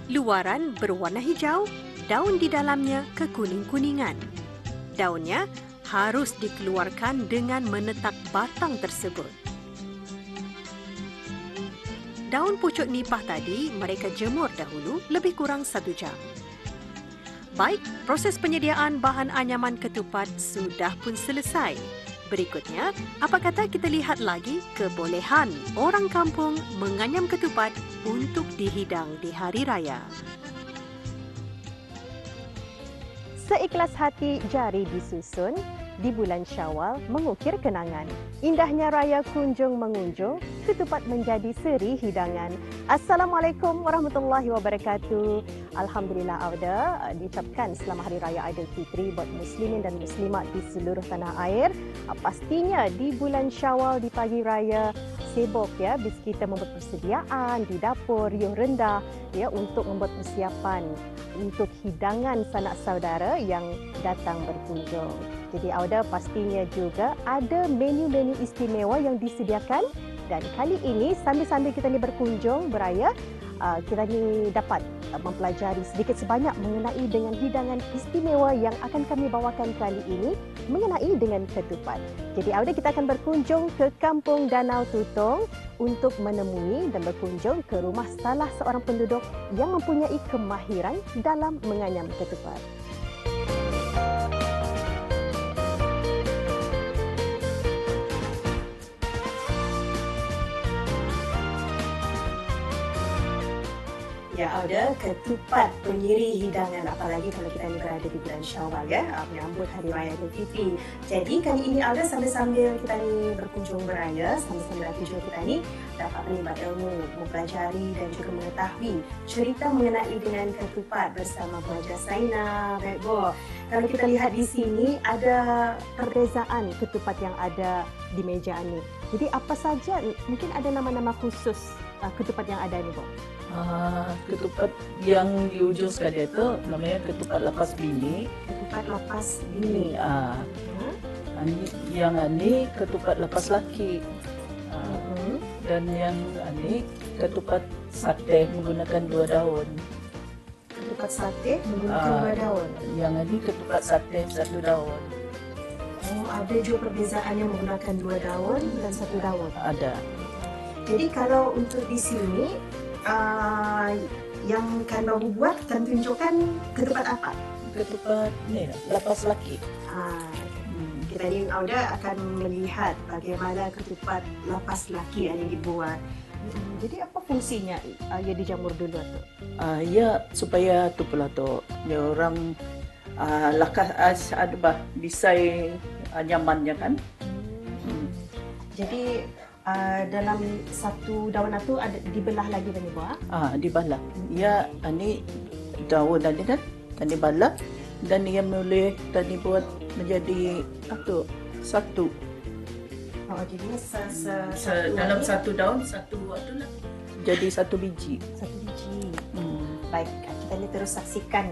Luaran berwarna hijau, daun di dalamnya kekuning-kuningan. Daunnya harus dikeluarkan dengan menetak batang tersebut. Daun pucuk nipah tadi mereka jemur dahulu lebih kurang 1 jam. Baik, proses penyediaan bahan anyaman ketupat sudah pun selesai. Berikutnya, apa kata kita lihat lagi kebolehan orang kampung menganyam ketupat untuk dihidang di Hari Raya. Seikhlas hati jari disusun, di bulan Syawal mengukir kenangan. Indahnya raya kunjung mengunjung, ketupat menjadi seri hidangan. Assalamualaikum warahmatullahi wabarakatuh. Alhamdulillah Auda diucapkan selamat Hari Raya Aidilfitri buat muslimin dan muslimat di seluruh tanah air. Pastinya di bulan Syawal di pagi raya sibuk ya bis kita membuat persediaan di dapur riuh rendah ya untuk membuat persiapan untuk hidangan sanak saudara yang datang berkunjung. Jadi Auda pastinya juga ada menu-menu istimewa yang disediakan dan kali ini sambil-sambil kita ni berkunjung beraya, kita ni dapat mempelajari sedikit sebanyak mengenai dengan hidangan istimewa yang akan kami bawakan kali ini mengenai dengan ketupat. Jadi Auda kita akan berkunjung ke Kampung Danau Tutong untuk menemui dan berkunjung ke rumah salah seorang penduduk yang mempunyai kemahiran dalam menganyam ketupat. Ya Auda, ketupat penyiri hidangan apalagi kalau kita ni berada di bulan Syawal ya, menyambut Hari Raya Aidilfitri. Jadi kali ini Auda sambil-sambil kita ni berkunjung beraya, sambil-sambil tujuan kita ni dapat menimba ilmu, mempelajari dan juga mengetahui cerita mengenai dengan ketupat bersama Bu Haja Saina. Baik Bu, kalau kita lihat di sini ada perbezaan ketupat yang ada di meja ini. Jadi apa saja, mungkin ada nama-nama khusus ketupat yang ada ni Bu? Ketupat yang di ujung sekali itu namanya ketupat lepas bini. Ketupat lepas bini. Yang ini ketupat lepas laki. Dan yang ini ketupat sate menggunakan 2 daun. Ketupat sate menggunakan 2 daun. Yang ini ketupat sate 1 daun. Oh, ada juga perbezaan yang menggunakan 2 daun dan 1 daun. Ada. Jadi kalau untuk di sini yang kan baru buat kan tunjukkan ketupat apa? Ketupat ni lepas laki. Kita ni Auda akan melihat bagaimana ketupat lepas laki yang dibuat. Jadi apa fungsinya ia dijamur dulu tu? Ya supaya tu pula tu dia orang lakas ada bah disai nyamannya kan. Jadi dalam satu daun itu ada dibelah lagi tadi buah? Dibelah. Ya ini daun tadi kan, tadi belah dan ia boleh tadi buat menjadi satu. Oh, jadinya dalam satu daun satu lah. Jadi 1 biji. 1 biji. Baik, kita ni terus saksikan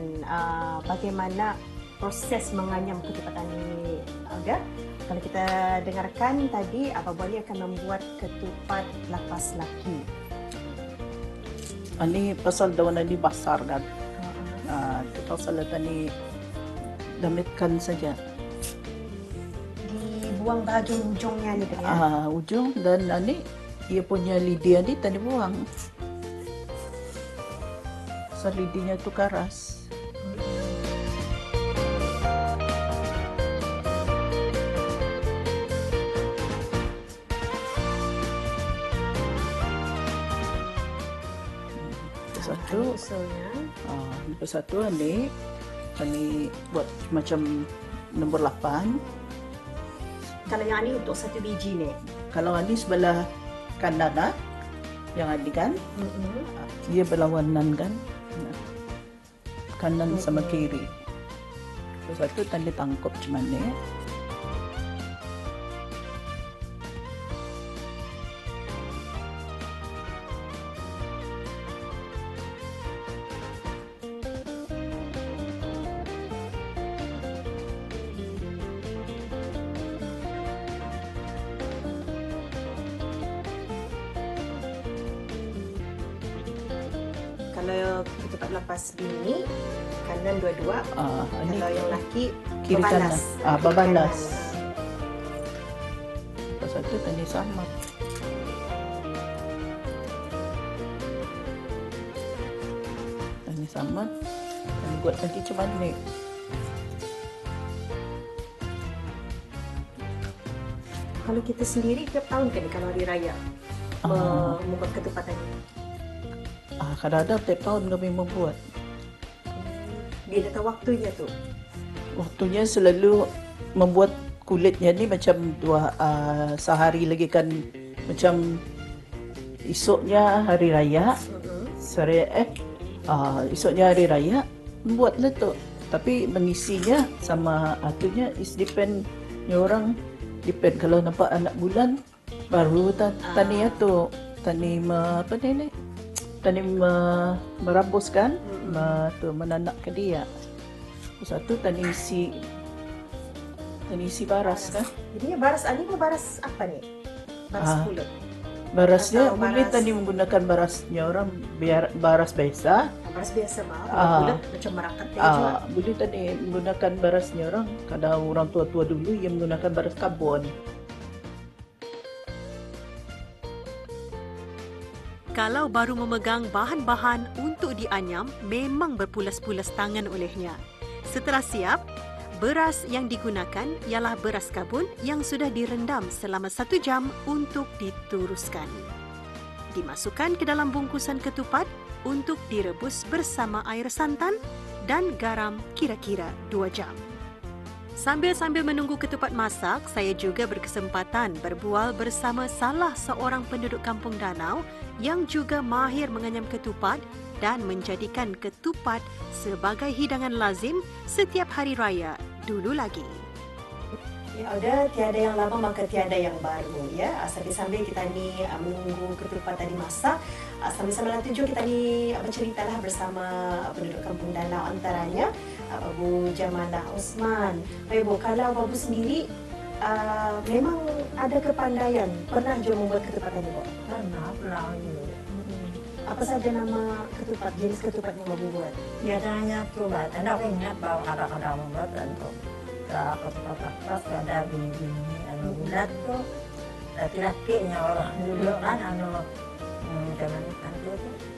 bagaimana proses menganyam ketupat ini, Auda. Kalau kita dengarkan tadi, Abah Wali akan membuat ketupat lepas laki. Ini pasal daun ini besar kan. Pasal tadi damitkan saja. Dibuang bahagian ujungnya ni kan? Ujung dan ini ia punya lidi ni tadi buang. Pasal lidinya tu keras. Lepas satu ni buat macam nombor 8. Kalau yang ni untuk 1 biji ni? Kalau ni sebelah kanan yang ni kan, dia berlawanan kan, kanan sama kiri. Lepas satu tanda tangkap macam mana. Kalau ketupat lepas bini, kanan dua-dua. Kalau yang laki, kiri kanan. Berbalas. Lepas satu tadi sama. Tadi sama. Tadi buat lagi macam mana? Kalau kita sendiri tiap tahun kan kalau hari raya membuat ketupat ini? Kadang-kadang tiap tahun kami membuat. Bila tahu waktunya tu? Waktunya selalu membuat kulitnya ni macam sehari lagi kan, macam esoknya hari raya, esoknya hari raya membuatlah tu. Tapi mengisinya sama atunya is depend ni orang depend. Kalau nampak anak bulan baru tani tu tani apa ni tani merambuskan menanak ke dia. Satu tani isi baras kan. Jadi baras ni baras apa ni? Baras kulit. Barasnya boleh tadi menggunakan barasnya orang baras biasa. Baras biasa kulit macam merakat juga. Boleh tadi menggunakan barasnya orang. Kadang orang tua-tua dulu yang menggunakan baras karbon. Kalau baru memegang bahan-bahan untuk dianyam, memang berpulas-pulas tangan olehnya. Setelah siap, beras yang digunakan ialah beras kabun yang sudah direndam selama 1 jam untuk dituruskan. Dimasukkan ke dalam bungkusan ketupat untuk direbus bersama air santan dan garam kira-kira 2 jam. Sambil-sambil menunggu ketupat masak, saya juga berkesempatan berbual bersama salah seorang penduduk Kampung Danau yang juga mahir menganyam ketupat dan menjadikan ketupat sebagai hidangan lazim setiap hari raya dulu lagi. Ya, ada tiada yang lama maka tiada yang baru ya. Sambil kita ni menunggu ketupat tadi masak, sambil-sambil nanti juga kita ni berceritalah bersama penduduk Kampung Danau, antaranya Babu Jamalah Osman. Baik Bu, kalau Babu sendiri memang ada kepandaian pernah juga membuat ketupat tadi Bu? Pernah. Apa saja nama ketupat, jenis ketupat yang Babu buat? Biasanya ketupat, anda ingat bahwa kadang-kadang membuat untuk ketupat ada bini-bini bulat tuh laki-lakinya orang dulu kan zaman itu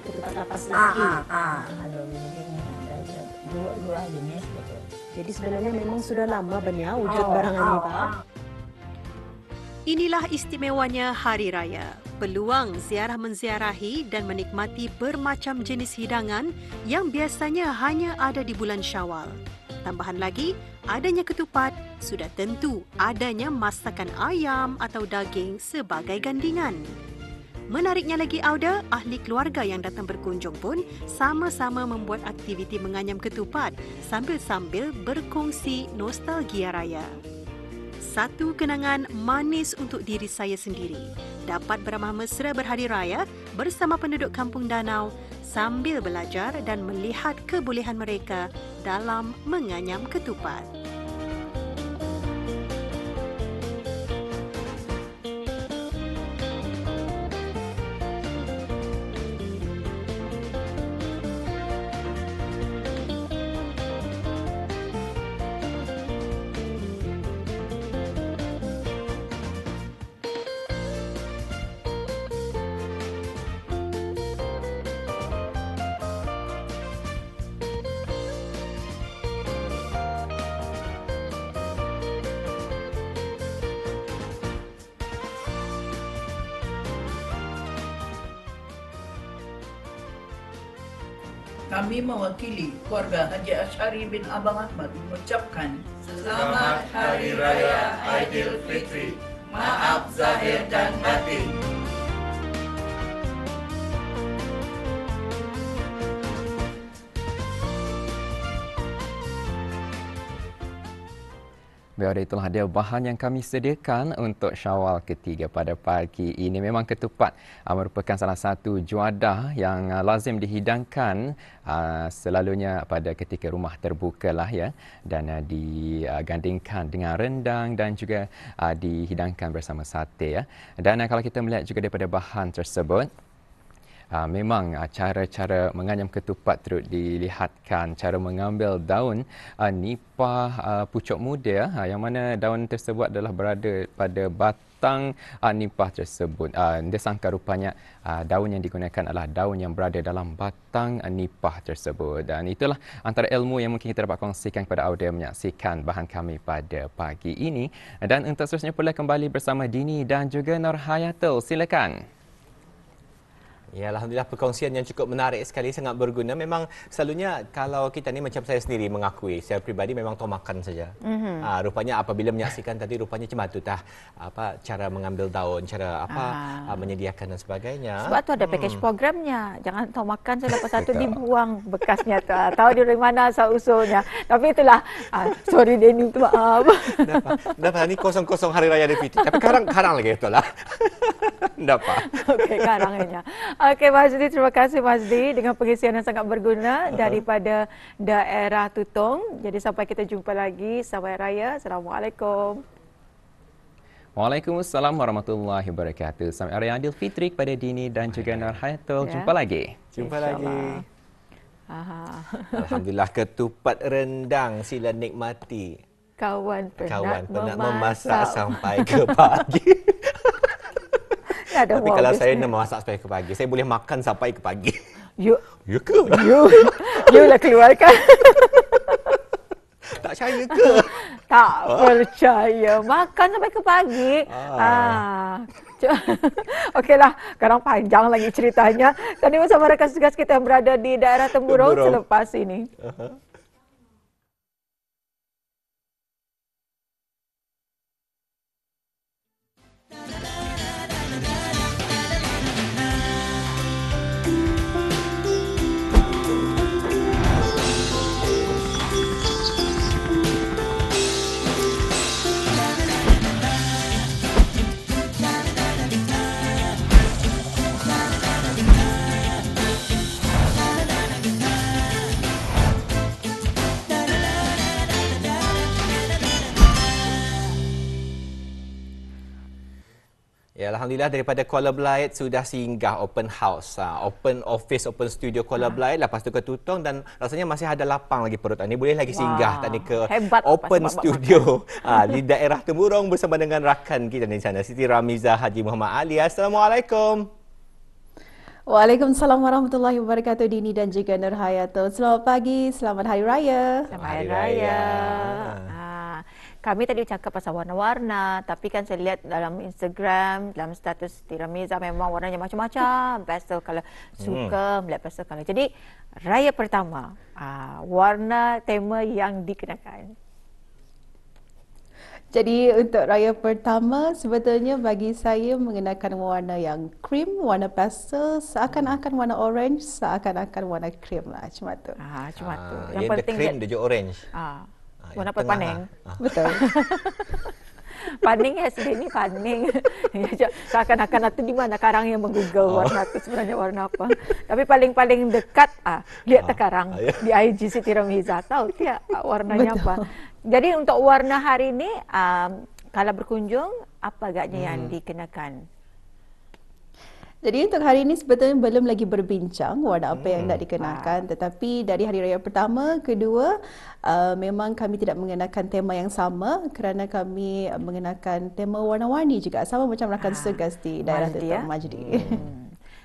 ketupat lapas laki. Ada bini-bini, ada dua jenis gitu. Jadi sebenarnya memang sudah lama benar wujud barang ini Pak. Inilah istimewanya Hari Raya. Peluang ziarah menziarahi dan menikmati bermacam jenis hidangan yang biasanya hanya ada di bulan Syawal. Tambahan lagi, adanya ketupat, sudah tentu adanya masakan ayam atau daging sebagai gandingan. Menariknya lagi Auda, ahli keluarga yang datang berkunjung pun sama-sama membuat aktiviti menganyam ketupat sambil-sambil berkongsi nostalgia raya. Satu kenangan manis untuk diri saya sendiri. Dapat beramah mesra berhari raya bersama penduduk Kampung Danau sambil belajar dan melihat kebolehan mereka dalam menganyam ketupat. Kami mewakili keluarga Haji Asy'ari bin Abang Ahmad mengucapkan Selamat Hari Raya Aidilfitri. Maaf zahir dan batin. Baik, itulah dia bahan yang kami sediakan untuk Syawal ketiga pada pagi ini. Memang ketupat merupakan salah satu juadah yang lazim dihidangkan selalunya pada ketika rumah terbuka lah ya, dan digandingkan dengan rendang dan juga dihidangkan bersama sate ya. Dan kalau kita melihat juga daripada bahan tersebut, memang cara-cara menganyam ketupat turut dilihatkan, cara mengambil daun nipah pucuk muda yang mana daun tersebut adalah berada pada batang nipah tersebut. Disangka rupanya daun yang digunakan adalah daun yang berada dalam batang nipah tersebut. Dan itulah antara ilmu yang mungkin kita dapat kongsikan kepada audiens menyaksikan bahan kami pada pagi ini. Dan untuk seterusnya pula kembali bersama Dini dan juga Nurhayatul. Silakan. Ya, Alhamdulillah perkongsian yang cukup menarik sekali, sangat berguna. Memang selalunya kalau kita ni macam saya sendiri mengakui, saya pribadi memang tahu makan saja. Rupanya apabila menyaksikan tadi, rupanya macam tu tah cara mengambil daun, cara menyediakan dan sebagainya. Sebab tu ada package programnya. Jangan tahu makan saya lepas satu dibuang bekasnya tu. Tahu dari mana asal usulnya. Tapi itulah sorry Denny, tu maaf. Dapat ni kosong-kosong Hari Raya Aidilfitri. Tapi karang lagi itulah. Dapat. Okey, karangnya. Okey, Mazdi, terima kasih Mazdi dengan pengisian yang sangat berguna daripada daerah Tutong. Jadi sampai kita jumpa lagi. Selamat Raya. Assalamualaikum. Waalaikumsalam warahmatullahi wabarakatuh. Selamat Hari Raya Aidilfitri kepada Dini dan juga Nurhayatul. Jumpa lagi. Jumpa lagi. Alhamdulillah, ketupat rendang sila nikmati. Kawan penat memasak sampai ke pagi. Tapi kalau saya nak masak sampai ke pagi, saya boleh makan sampai ke pagi. You ke? You lah keluarkan. Tak percaya ke? Tak percaya. Makan sampai ke pagi. Okeylah, sekarang panjang lagi ceritanya. Tadi bersama rakan tugas kita yang berada di daerah Temburong selepas ini. Baik, Alhamdulillah daripada Kuala Belait sudah singgah open house, open office, open studio Kuala Belait. Lepas tu ke Tutong dan rasanya masih ada lapang lagi perut. Ini boleh lagi singgah tadi ke Hebat open studio di daerah Temburong bersama dengan rakan kita di sana, Siti Ramiza Haji Muhammad Ali. Assalamualaikum. Waalaikumsalam warahmatullahi wabarakatuh, Dini dan juga Nurhayatul. Selamat pagi, selamat Hari Raya. Selamat Hari Raya. Kami tadi cakap pasal warna-warna, tapi kan saya lihat dalam Instagram, dalam status Siti Ramiza memang warnanya macam-macam. Pastel color, suka melihat pastel color. Jadi, Raya pertama, warna tema yang dikenakan. Jadi untuk Raya pertama, sebetulnya bagi saya mengenakan warna yang cream, warna pastel, seakan-akan warna orange, seakan-akan warna cream lah, macam tu. Macam tu. Yang penting cream dia je orange. Warna apa? Paning. Betul. Paning ya, sedih ni paning. Seakan-akan itu di mana karang yang menggoogle warna itu sebenarnya warna apa. Tapi paling-paling dekat, lihat sekarang di IG Siti Ramiza, tahu tidak warnanya apa. Jadi untuk warna hari ini, kalau berkunjung, apa agaknya yang dikenakan? Jadi untuk hari ini sebetulnya belum lagi berbincang warna apa yang nak dikenakan, tetapi dari Hari Raya pertama, kedua, memang kami tidak mengenakan tema yang sama kerana kami mengenakan tema warna-warni juga, sama macam rakan setugas di daerah Tutong Majdi.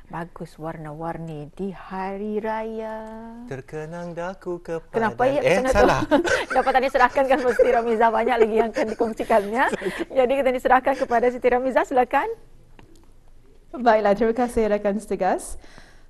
Bagus warna-warni di Hari Raya. Terkenang daku kepada... Kenapa ya? Salah. Dapat tadi serahkan kan Siti Ramiza, banyak lagi yang akan dikongsikannya. Jadi kita diserahkan kepada Siti Ramiza, silakan. Baiklah, terima kasih rakan setugas.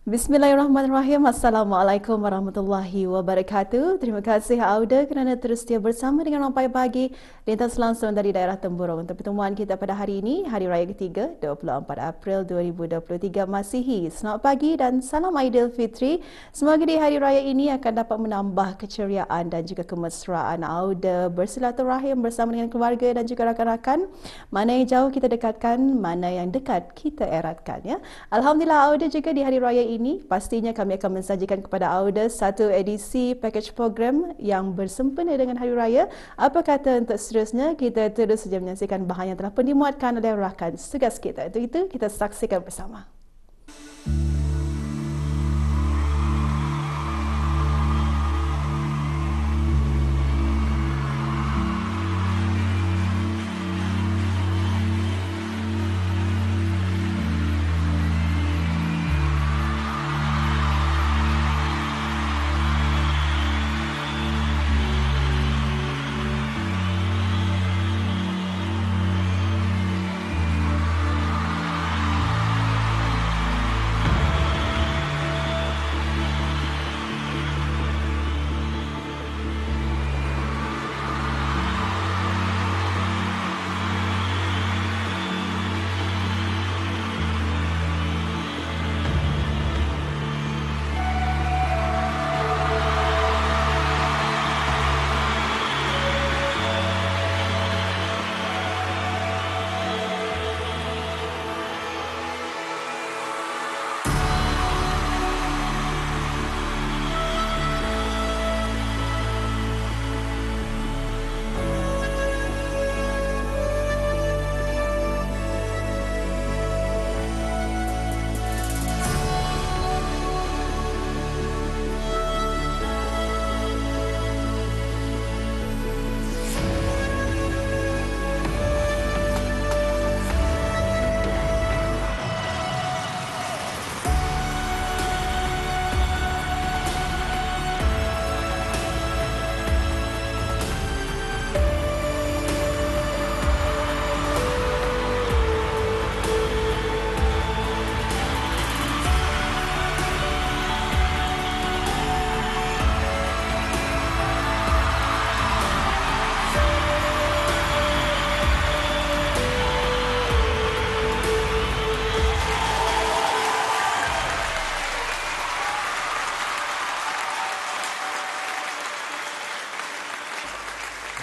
Bismillahirrahmanirrahim. Assalamualaikum warahmatullahi wabarakatuh. Terima kasih Auda kerana terus setia bersama dengan Rampai Pagi lintas langsung dari daerah Temburong. Untuk pertemuan kita pada hari ini, Hari Raya ketiga, 24 April 2023 Masihi. Selamat pagi dan salam Aidilfitri. Semoga di Hari Raya ini akan dapat menambah keceriaan dan juga kemesraan. Auda bersilaturahim bersama dengan keluarga dan juga rakan-rakan. Mana yang jauh kita dekatkan, mana yang dekat kita eratkan. Ya. Alhamdulillah Auda juga di Hari Raya ini pastinya kami akan mensajikan kepada Auda satu edisi package program yang bersempena dengan Hari Raya. Apa kata untuk seterusnya kita terus saja menyaksikan bahan yang telah pun dimuatkan oleh rakan setugas kita. Untuk itu kita saksikan bersama.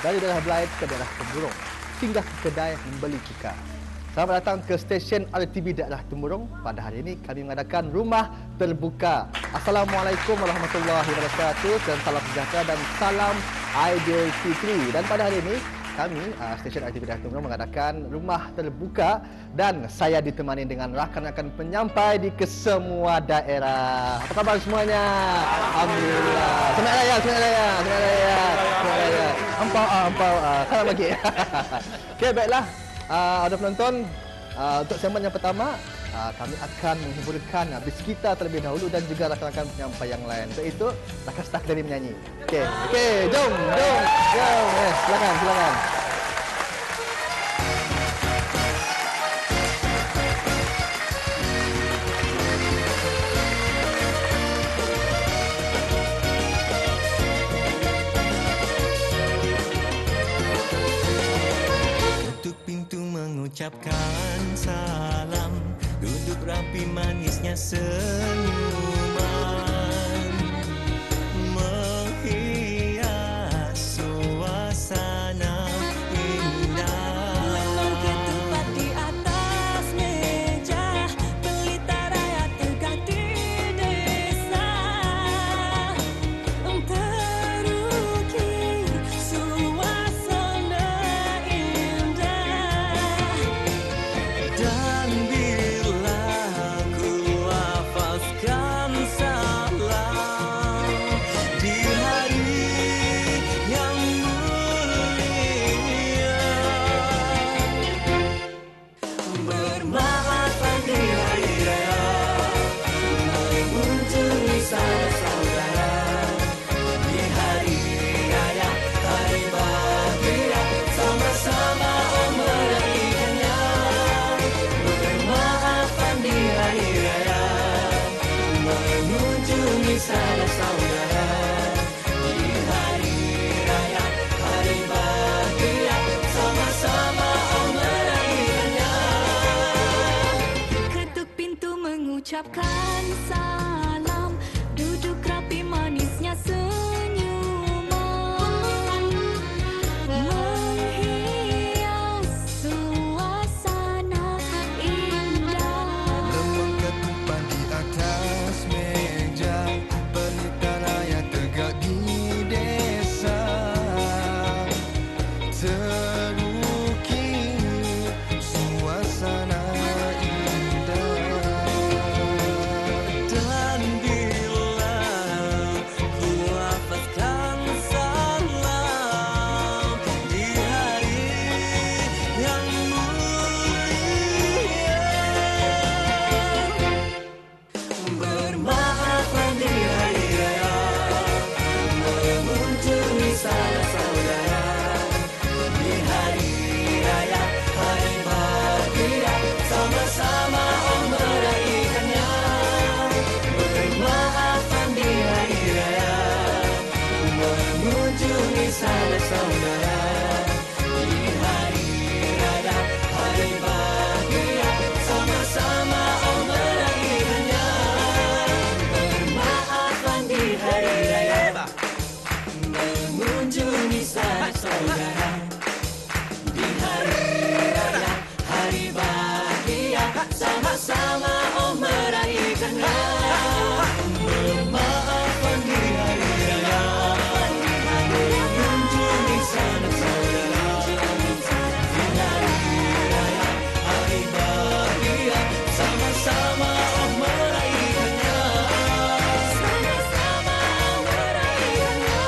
Dari daerah Belait ke daerah Temburong, singgah ke kedai membeli tikar. Selamat datang ke stesen RTV daerah Temburong. Pada hari ini kami mengadakan rumah terbuka. Assalamualaikum warahmatullahi wabarakatuh dan salam sejahtera dan salam Aidilfitri. Dan pada hari ini kami, stesen ITV Daya Tumorong mengadakan rumah terbuka dan saya ditemani dengan rakan-rakan penyampai di kesemua daerah. Apa khabar semuanya? Alhamdulillah. Selamat Raya, selamat Raya, selamat Raya, selamat Raya. Ampau, salam lagi. Okey, baiklah. Ada penonton, untuk segmen yang pertama, kami akan menghiburkan Biskita terlebih dahulu dan juga rakan-rakan penyampai yang lain. Untuk itu, rakan staf dari menyanyi. Okey, jom. Silakan. Ketuk pintu mengucapkan salam, duduk rapi manisnya senyuman, menghias suasana indah. Lemang ketupat di atas meja, pelita raya tegak di desa, terukir suasana indah. Dan bila ku lafazkan salam di hari yang mulia, bermaafan di hari raya, mengunjungi saudara-saudara di hari raya, hari bahagia, sama-sama merayakannya. Bermaafan di hari raya, mengunjungi saudara-saudara di hari raya, hari bahagia, sama-sama merayakannya. Ketuk pintu mengucapkan salam, duduk rapi manisnya senyuman, menghias suasana indah. Lemang ketupat di atas meja, pelita raya tegak di desa, terukir suasana indah. Dan bila ku lafazkan salam di hari yang mulia, bermaafan di hari raya, mengunjungi saudara-saudara di hari raya, hari bahagia, sama-sama merayakannya. Bermaafan di hari raya, mengunjungi saudara-saudara di hari raya, hari bahagia, sama-sama merayakannya. Bermaafan di hari raya, mengunjungi saudara di hari raya, hari bahagia, sama-sama merayakannya. Bermaafan di hari raya, mengunjungi saudara-saudara di hari raya, hari bahagia, sama-sama merayakannya. Sama-sama merayakannya.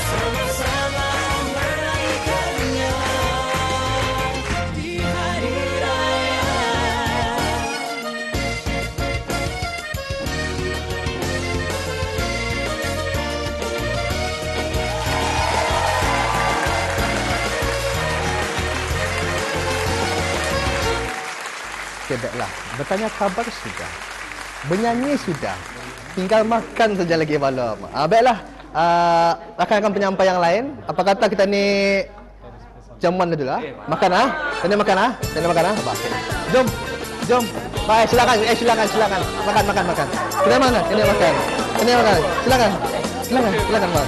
Sama-sama merayakannya di hari raya. Okey, baiklah. Bertanya khabar sudah. Bernyanyi sudah. Tinggal makan saja lagi malam. Baiklah. Rakan-rakan penyampai yang lain, apa kata kita ni jamuan dulu lah. Makan ah. Ini makan ah. Ini makan ah. Okey. Jom. Baik, silakan. Silakan. Makan. Kita mana? Ini makan. Silakan. Bang.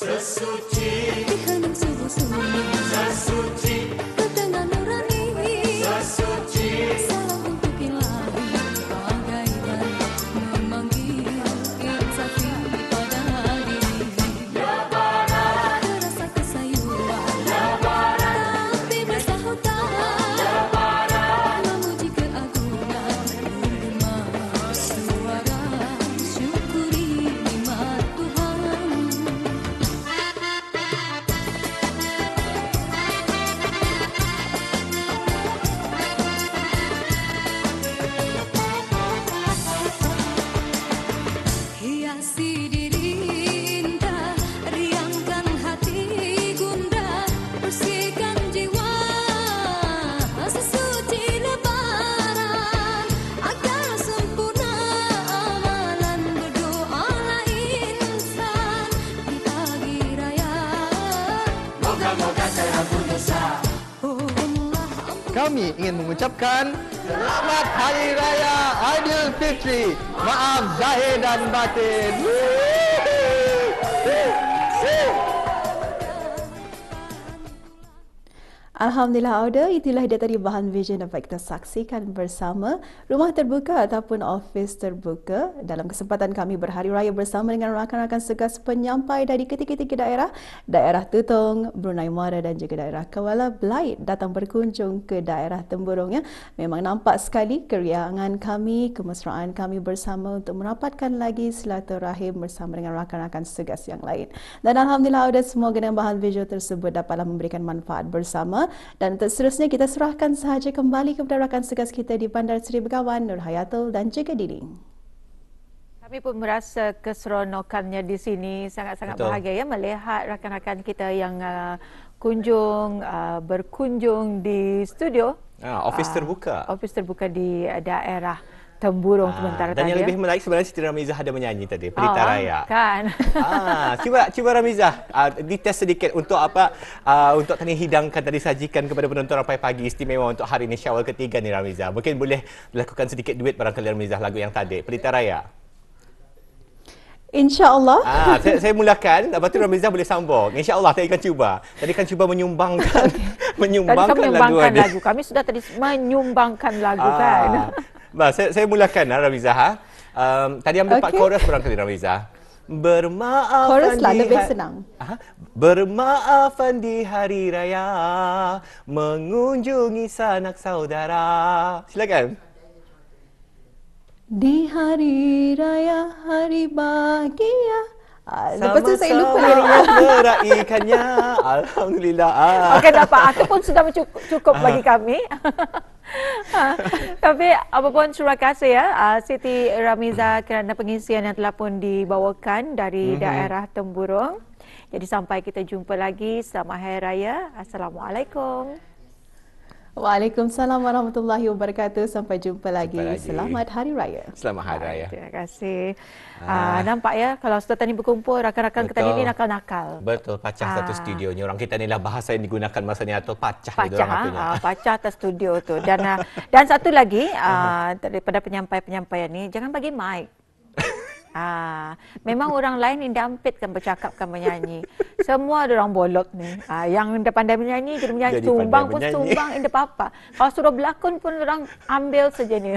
Sesuci di hening subuh-subuh, sesuci dengan nurani, sesuci salam untuk ilahi bagaikan memanggil kita. kami ingin mengucapkan Selamat Hari Raya Aidilfitri. Maaf zahir dan batin. Alhamdulillah Auda, itulah dia tadi bahan visual dapat kita saksikan bersama rumah terbuka ataupun office terbuka dalam kesempatan kami berhari raya bersama dengan rakan-rakan segas penyampai dari ketiga-tiga daerah, daerah Tutong, Brunei Muara dan juga daerah Kuala Belait datang berkunjung ke daerah Temburong ya. Memang nampak sekali keriangan kami, kemesraan kami bersama untuk merapatkan lagi silaturahim bersama dengan rakan-rakan segas yang lain. Dan Alhamdulillah Auda, semoga dengan bahan visual tersebut dapatlah memberikan manfaat bersama. Dan untuk seterusnya kita serahkan sahaja kembali kepada rakan segas kita di Bandar Seri Begawan, Nur Hayatul dan juga Diding. Kami pun merasa keseronokannya di sini, sangat-sangat bahagia ya melihat rakan-rakan kita yang berkunjung di studio. Office terbuka. Office terbuka di daerah Temburong sementara dan tadi. yang lebih menarik sebenarnya Siti Ramizah ada menyanyi tadi, Pelita Raya. Kan. Cuba Ramizah, dites sedikit untuk apa untuk tadi hidangkan tadi sajikan kepada penonton Rampai Pagi istimewa untuk hari ini Syawal ketiga ni Ramizah. Mungkin boleh lakukan sedikit duet barangkali Ramizah lagu yang tadi, Pelita Raya. InsyaAllah. Saya mulakan, lepas tu Ramizah boleh sambung. InsyaAllah saya akan cuba. Tadi kan cuba menyumbangkan lagu. Kami sudah tadi menyumbangkan lagu kan. Saya mulakan Ramizah. Tadi ambil 4 chorus barangkali Ramizah. Bermaafan chorus lah lebih senang. Bermaafan di hari raya, mengunjungi sanak saudara. Silakan. Di hari raya, hari bahagia. Lepas tu saya lupa lirik. Meraihkannya. Alhamdulillah. Okey, dapat. Aku pun sudah cukup bagi kami. Tapi apapun terima kasih ya Siti Ramizah kerana pengisian yang telah pun dibawakan dari daerah Temburong. Jadi sampai kita jumpa lagi. Selamat Hari Raya. Assalamualaikum. Waalaikumsalam warahmatullahi wabarakatuh. Sampai jumpa lagi. Selamat Hari Raya. Selamat Hari Raya. Terima kasih. Nampak ya, kalau sudah tadi berkumpul, rakan-rakan kita ni nakal-nakal. Betul, pacah satu studio ni. Orang kita ni lah bahasa yang digunakan masa ni atau pacah. Pacah atas studio tu. Dan satu lagi, daripada penyampai-penyampaian ni, jangan bagi mic. Memang orang lain yang dampitkan bercakapkan menyanyi. Semua ada orang bolot ni. Yang dah pandai menyanyi, jadi menyanyi. Tumbang pun tumbang, indah apa-apa. Kalau suruh berlakon pun orang ambil saja ni.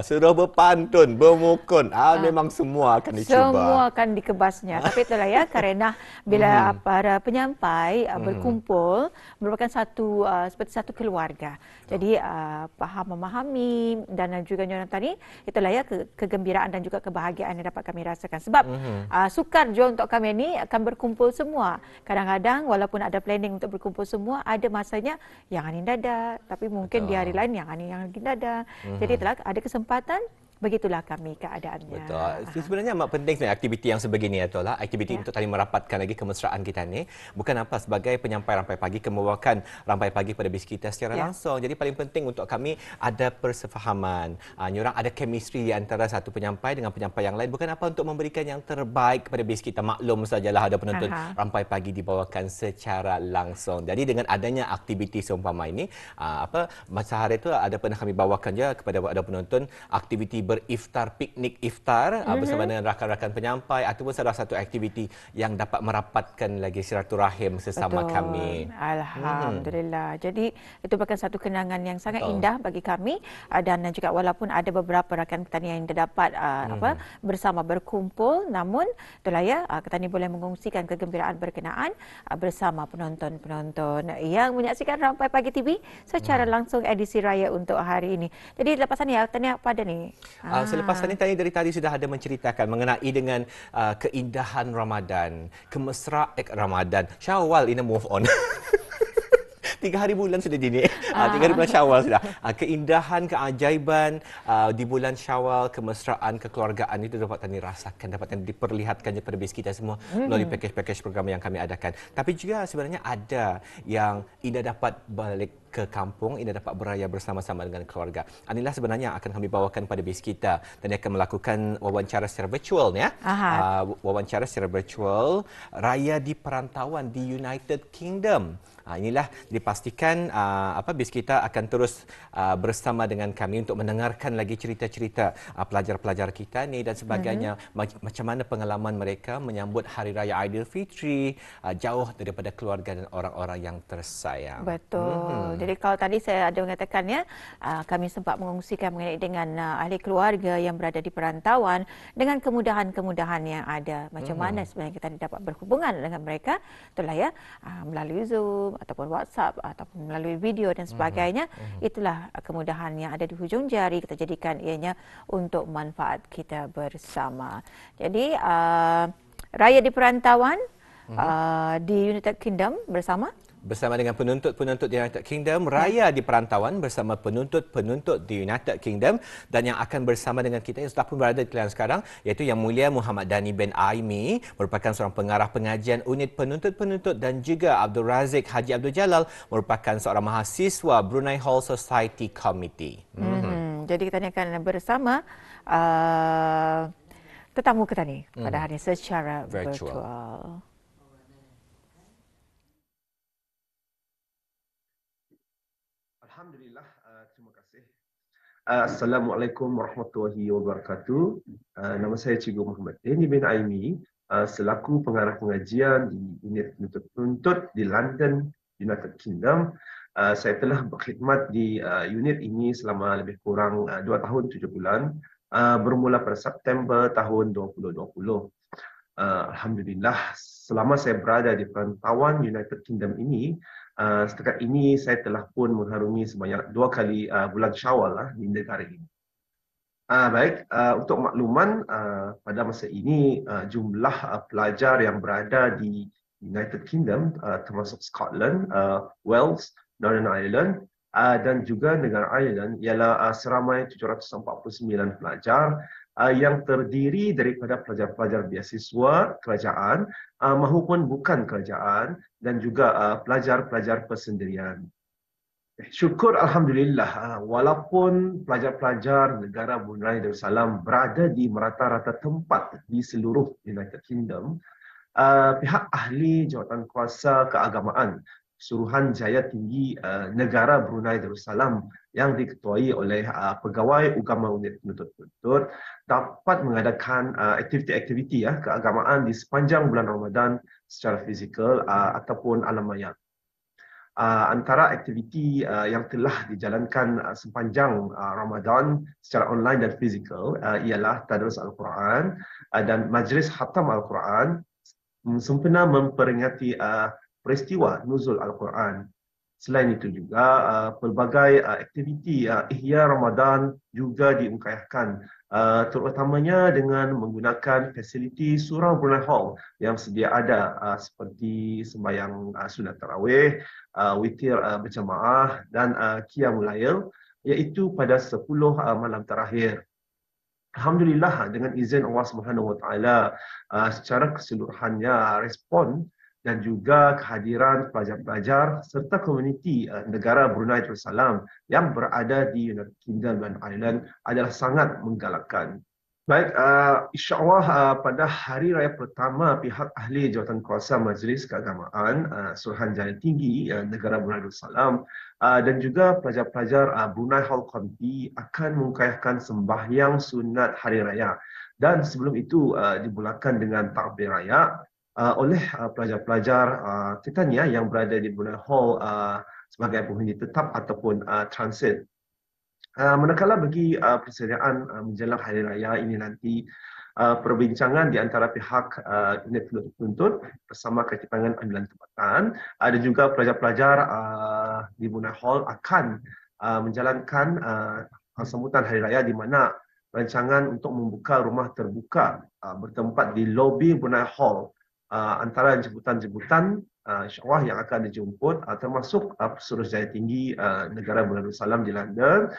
Suruh berpantun, bermukun. Memang semua akan dicuba. Semua akan dikebasnya. Tapi itulah ya, kerana bila para penyampai berkumpul, merupakan seperti satu keluarga. Jadi memahami dan juga nyoran tadi, itulah ya kegembiraan dan juga kebahagiaan yang dapat kami rasakan. Sebab sukar je untuk kami ni akan berkumpul semua. Kadang-kadang walaupun ada planning untuk berkumpul semua, ada masanya yang ani dada, tapi mungkin di hari lain yang ani yang dada. Jadi itulah ada kesempatan. Begitulah kami keadaannya. Betul. Sebenarnya amat penting sebenarnya aktiviti yang sebegini itulah aktiviti untuk tali merapatkan lagi kemesraan kita ni. Bukan apa sebagai penyampai Rampai Pagi membawakan Rampai Pagi pada bis kita secara langsung. Jadi paling penting untuk kami ada persefahaman. Nyorang ada chemistry di antara satu penyampai dengan penyampai yang lain. Bukan apa untuk memberikan yang terbaik kepada bis kita. Maklum sajalah ada penonton Rampai Pagi dibawakan secara langsung. Jadi dengan adanya aktiviti seumpama ini, masa hari itu ada pernah kami bawakan je kepada ada penonton aktiviti beriftar, piknik iftar bersama dengan rakan-rakan penyampai ataupun salah satu aktiviti yang dapat merapatkan lagi silaturahim sesama kami. Alhamdulillah. Jadi itu merupakan satu kenangan yang sangat indah bagi kami dan juga walaupun ada beberapa rakan Ketani yang dapat bersama berkumpul, namun itulah ya Ketani boleh mengungsikan kegembiraan berkenaan bersama penonton-penonton yang menyaksikan Rampai Pagi TV secara langsung edisi raya untuk hari ini. Jadi lepas ni Ketani apa ada ni? Selepas tadi dari tadi sudah ada menceritakan mengenai dengan keindahan Ramadan, Ramadan, Syawal ini move on. 3 hari bulan sudah dini. 3 hari bulan Syawal sudah. Keindahan, keajaiban di bulan Syawal, kemesraan, kekeluargaan itu dapat kami rasakan, dapat diperlihatkan kepada bis kita semua melalui package-package program yang kami adakan. Tapi juga sebenarnya ada yang Ina dapat balik ke kampung, Indah dapat beraya bersama-sama dengan keluarga. Inilah sebenarnya yang akan kami bawakan pada base kita dan dia akan melakukan wawancara secara virtual ya. Wawancara secara virtual raya di perantauan di United Kingdom. Inilah dipastikan base kita akan terus bersama dengan kami untuk mendengarkan lagi cerita-cerita pelajar-pelajar kita ni dan sebagainya. Macam mana pengalaman mereka menyambut Hari Raya Aidilfitri jauh daripada keluarga dan orang-orang yang tersayang. Betul. Jadi kalau tadi saya ada mengatakan ya, kami sempat mengungsikan mengenai dengan ahli keluarga yang berada di perantauan dengan kemudahan-kemudahan yang ada. Macam mana sebenarnya kita dapat berhubungan dengan mereka? Itulah ya, melalui Zoom ataupun WhatsApp ataupun melalui video dan sebagainya. Itulah kemudahan yang ada di hujung jari, kita jadikan ianya untuk manfaat kita bersama. Jadi raya di perantauan di United Kingdom bersama dengan penuntut-penuntut di United Kingdom, raya di perantauan bersama penuntut-penuntut di United Kingdom, dan yang akan bersama dengan kita yang sudah pun berada di pilihan sekarang iaitu Yang Mulia Muhammad Dani bin Aimi, merupakan seorang pengarah pengajian unit penuntut-penuntut, dan juga Abdul Razik Haji Abdul Jalal merupakan seorang mahasiswa Brunei Hall Society Committee. Jadi kita akan bersama tetamu kita ni pada hari secara virtual. Alhamdulillah, terima kasih. Assalamualaikum warahmatullahi wabarakatuh. Nama saya Cikgu Muhammad Dani bin Aimi, selaku pengarah pengajian di unit penuntut di London, United Kingdom. Saya telah berkhidmat di unit ini selama lebih kurang 2 tahun 7 bulan, bermula pada September tahun 2020. Alhamdulillah, selama saya berada di perantauan United Kingdom ini, setakat ini saya telah pun mengharungi sebanyak 2 kali bulan Syawal di negara ini. Baik, untuk makluman, pada masa ini jumlah pelajar yang berada di United Kingdom termasuk Scotland, Wales, Northern Ireland dan juga negara Ireland ialah seramai 749 pelajar yang terdiri daripada pelajar-pelajar beasiswa kerajaan maupun bukan kerajaan dan juga pelajar-pelajar persendirian. Syukur Alhamdulillah, walaupun pelajar-pelajar negara Brunei Darussalam berada di merata-rata tempat di seluruh United Kingdom, pihak ahli jawatankuasa keagamaan Suruhanjaya Tinggi Negara Brunei Darussalam yang diketuai oleh Pegawai Ugama Unit Penuntut-Penuntut dapat mengadakan aktiviti-aktiviti keagamaan di sepanjang bulan Ramadan secara fizikal ataupun alam maya. Antara aktiviti yang telah dijalankan sepanjang Ramadan secara online dan fizikal ialah Tadarus Al-Quran dan Majlis Khatam Al-Quran sempena memperingati peristiwa nuzul Al-Quran. Selain itu juga pelbagai aktiviti Ihya Ramadan juga diungkayahkan, terutamanya dengan menggunakan fasiliti Surau Brunei Hall yang sedia ada seperti sembahyang sunat tarawih, witir berjamaah dan qiyamul lail, iaitu pada 10 malam terakhir. Alhamdulillah, dengan izin Allah Subhanahu Wa Taala, secara keseluruhannya respon dan juga kehadiran pelajar-pelajar serta komuniti negara Brunei Darussalam yang berada di United Kingdom dan Ireland adalah sangat menggalakkan. Baik, insya-Allah pada hari raya pertama pihak ahli jawatankuasa Majlis Keagamaan Suruhanjaya Tinggi Negara Brunei Darussalam dan juga pelajar-pelajar Brunei Hall Committee akan mengukayahkan sembahyang sunat hari raya, dan sebelum itu dimulakan dengan takbir raya oleh pelajar-pelajar Titania yang berada di Brunei Hall sebagai penghuni tetap ataupun transit. Manakala bagi persediaan menjelang hari raya ini nanti, perbincangan di antara pihak unit penuntut bersama Kekitangan Ambilan Tempatan dan juga pelajar-pelajar di Brunei Hall akan menjalankan sambutan hari raya di mana rancangan untuk membuka rumah terbuka bertempat di lobi Brunei Hall. Antara jemputan-jemputan insya-Allah yang akan dijemput termasuk Suruhanjaya Tinggi Negara Brunei Darussalam di London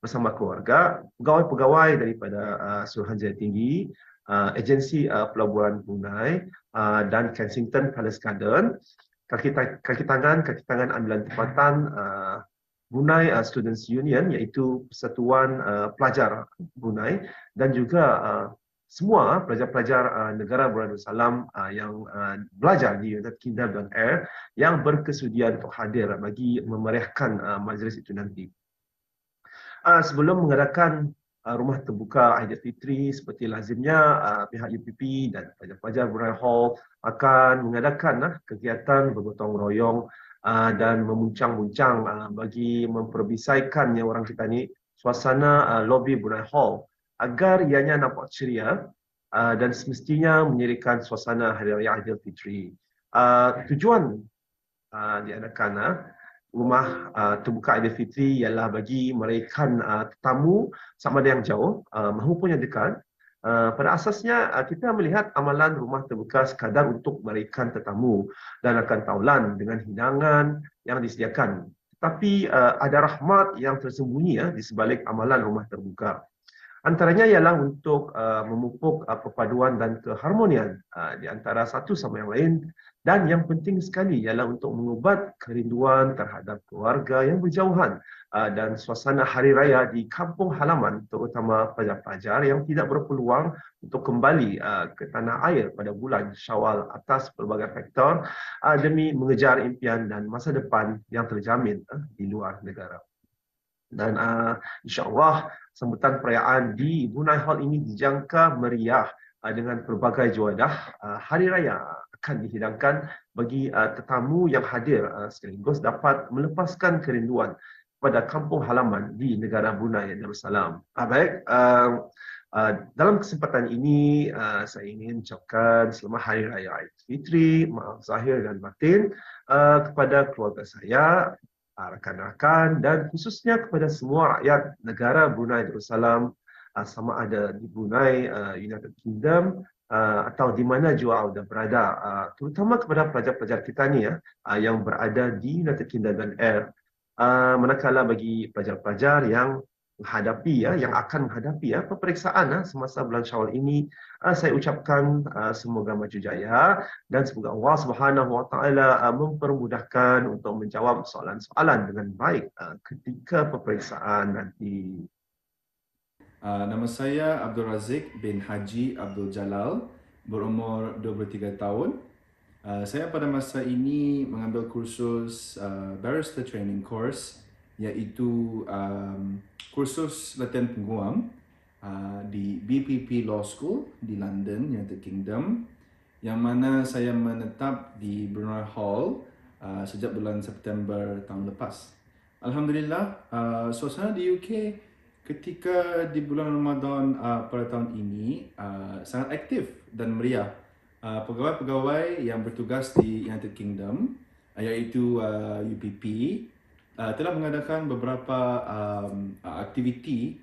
bersama keluarga, pegawai-pegawai daripada Suruhanjaya Tinggi, agensi pelaburan Brunei dan Kensington Palace Garden, kaki tangan ambilan tempatan Brunei Students Union, iaitu Persatuan Pelajar Brunei, dan juga semua pelajar-pelajar negara Brunei Darussalam yang belajar di United Kingdom dan Air yang berkesudian untuk hadir bagi memeriahkan majlis itu nanti. Sebelum mengadakan rumah terbuka Aidilfitri seperti lazimnya, pihak UPP dan pelajar-pelajar Brunei Hall akan mengadakan kegiatan bergotong royong dan memuncang-muncang bagi memperbisaikannya orang kita ni suasana lobi Brunei Hall agar ianya nampak ceria dan semestinya menyerikan suasana Hari Raya Aidilfitri. Tujuan diadakan rumah terbuka Aidilfitri ialah bagi meraikan tetamu sama ada yang jauh maupun yang dekat. Pada asasnya kita melihat amalan rumah terbuka sekadar untuk meraikan tetamu dan akan taulan dengan hidangan yang disediakan. Tetapi ada rahmat yang tersembunyi di sebalik amalan rumah terbuka. Antaranya ialah untuk memupuk perpaduan dan keharmonian di antara satu sama yang lain, dan yang penting sekali ialah untuk mengubat kerinduan terhadap keluarga yang berjauhan dan suasana hari raya di kampung halaman, terutama pelajar-pelajar yang tidak berpeluang untuk kembali ke tanah air pada bulan Syawal atas pelbagai faktor demi mengejar impian dan masa depan yang terjamin di luar negara. Dan insya-Allah sambutan perayaan di Brunei Hall ini dijangka meriah dengan pelbagai juadah hari raya akan dihidangkan bagi tetamu yang hadir sekaligus dapat melepaskan kerinduan pada kampung halaman di negara Brunei Darussalam. Baik, dalam kesempatan ini saya ingin ucapkan selamat Hari Raya Aidilfitri, maaf zahir dan batin kepada keluarga saya, rakan-rakan dan khususnya kepada semua rakyat negara Brunei Darussalam, sama ada di Brunei, United Kingdom atau di mana jua anda berada, terutama kepada pelajar-pelajar kita ni yang berada di United Kingdom dan Air. Manakala bagi pelajar-pelajar yang yang akan menghadapi peperiksaan semasa bulan Syawal ini, saya ucapkan semoga maju jaya dan semoga Allah Subhanahu Wa Taala mempermudahkan untuk menjawab soalan-soalan dengan baik ketika peperiksaan nanti. Nama saya Abdul Razik bin Haji Abdul Jalal, berumur 23 tahun. Saya pada masa ini mengambil kursus Barrister Training Course, iaitu kursus latihan pengguam di BPP Law School di London, United Kingdom, yang mana saya menetap di Brunei Hall sejak bulan September tahun lepas. Alhamdulillah, suasana di UK ketika di bulan Ramadan pada tahun ini sangat aktif dan meriah. Pegawai-pegawai yang bertugas di United Kingdom, iaitu UPP, telah mengadakan beberapa aktiviti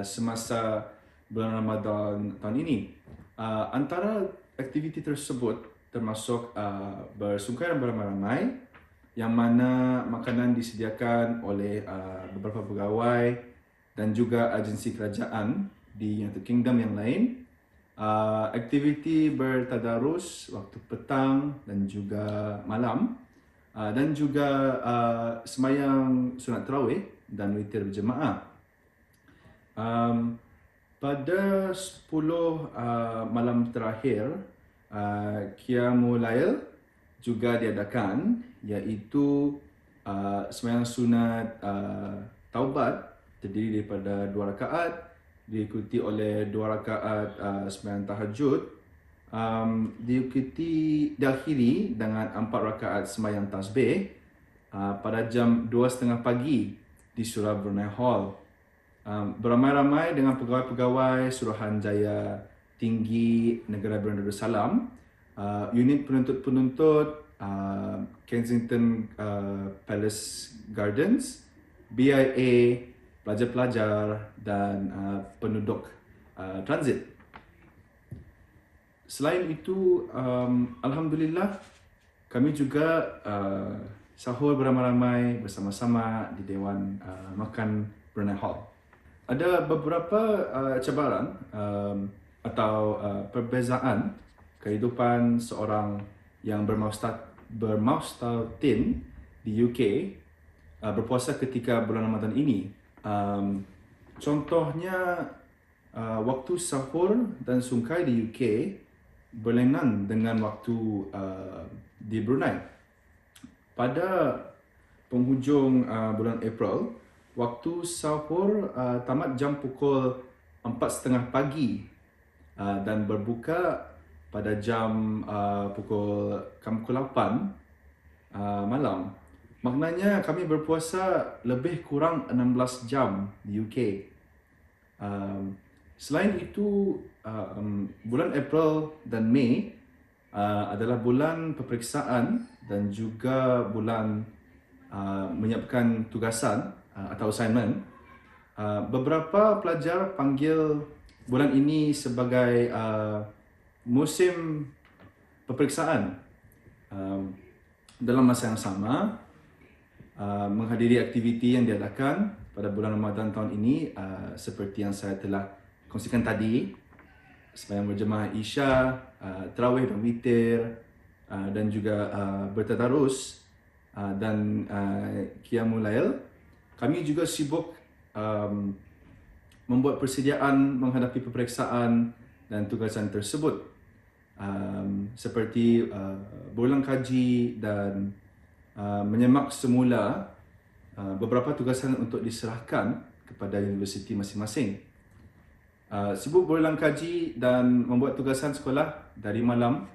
semasa bulan Ramadan tahun ini. Antara aktiviti tersebut termasuk bersungkai beramai-ramai, yang mana makanan disediakan oleh beberapa pegawai dan juga agensi kerajaan di United Kingdom yang lain. Aktiviti bertadarus waktu petang dan juga malam, dan juga sembahyang sunat tarawih dan witir berjemaah. Pada 10 malam terakhir, Qiyamul Lail juga diadakan, iaitu sembahyang sunat taubat terdiri daripada 2 rakaat, diikuti oleh 2 rakaat sembahyang tahajud, diakhiri dengan 4 rakaat sembahyang tasbih pada jam 2.30 pagi di Surah Brunei Hall. Beramai-ramai dengan pegawai-pegawai Suruhanjaya Tinggi Negara Brunei Darussalam, unit penuntut-penuntut Kensington Palace Gardens, BIA, pelajar-pelajar dan penduduk transit. Selain itu, alhamdulillah, kami juga sahur beramai-ramai bersama-sama di Dewan Makan Brunei Hall. Ada beberapa cabaran atau perbezaan kehidupan seorang yang bermaksud bermaustatin di UK berpuasa ketika bulan Ramadan ini. Contohnya waktu sahur dan sungkai di UK berlainan dengan waktu di Brunei. Pada penghujung bulan April, waktu sahur tamat jam pukul 4.30 pagi dan berbuka pada jam pukul 8 malam. Maknanya kami berpuasa lebih kurang 16 jam di UK. Selain itu, bulan April dan Mei adalah bulan peperiksaan dan juga bulan menyiapkan tugasan atau assignment. Beberapa pelajar panggil bulan ini sebagai musim peperiksaan. Dalam masa yang sama, menghadiri aktiviti yang diadakan pada bulan Ramadan tahun ini seperti yang saya telah kongsikan tadi, sembahyang berjemaah Isya, tarawih dan witir, dan juga bertadarus dan qiyamul lail. Kami juga sibuk membuat persediaan menghadapi peperiksaan dan tugasan tersebut, seperti berulang kaji dan menyemak semula beberapa tugasan untuk diserahkan kepada universiti masing-masing. Sibuk berulang kaji dan membuat tugasan sekolah dari malam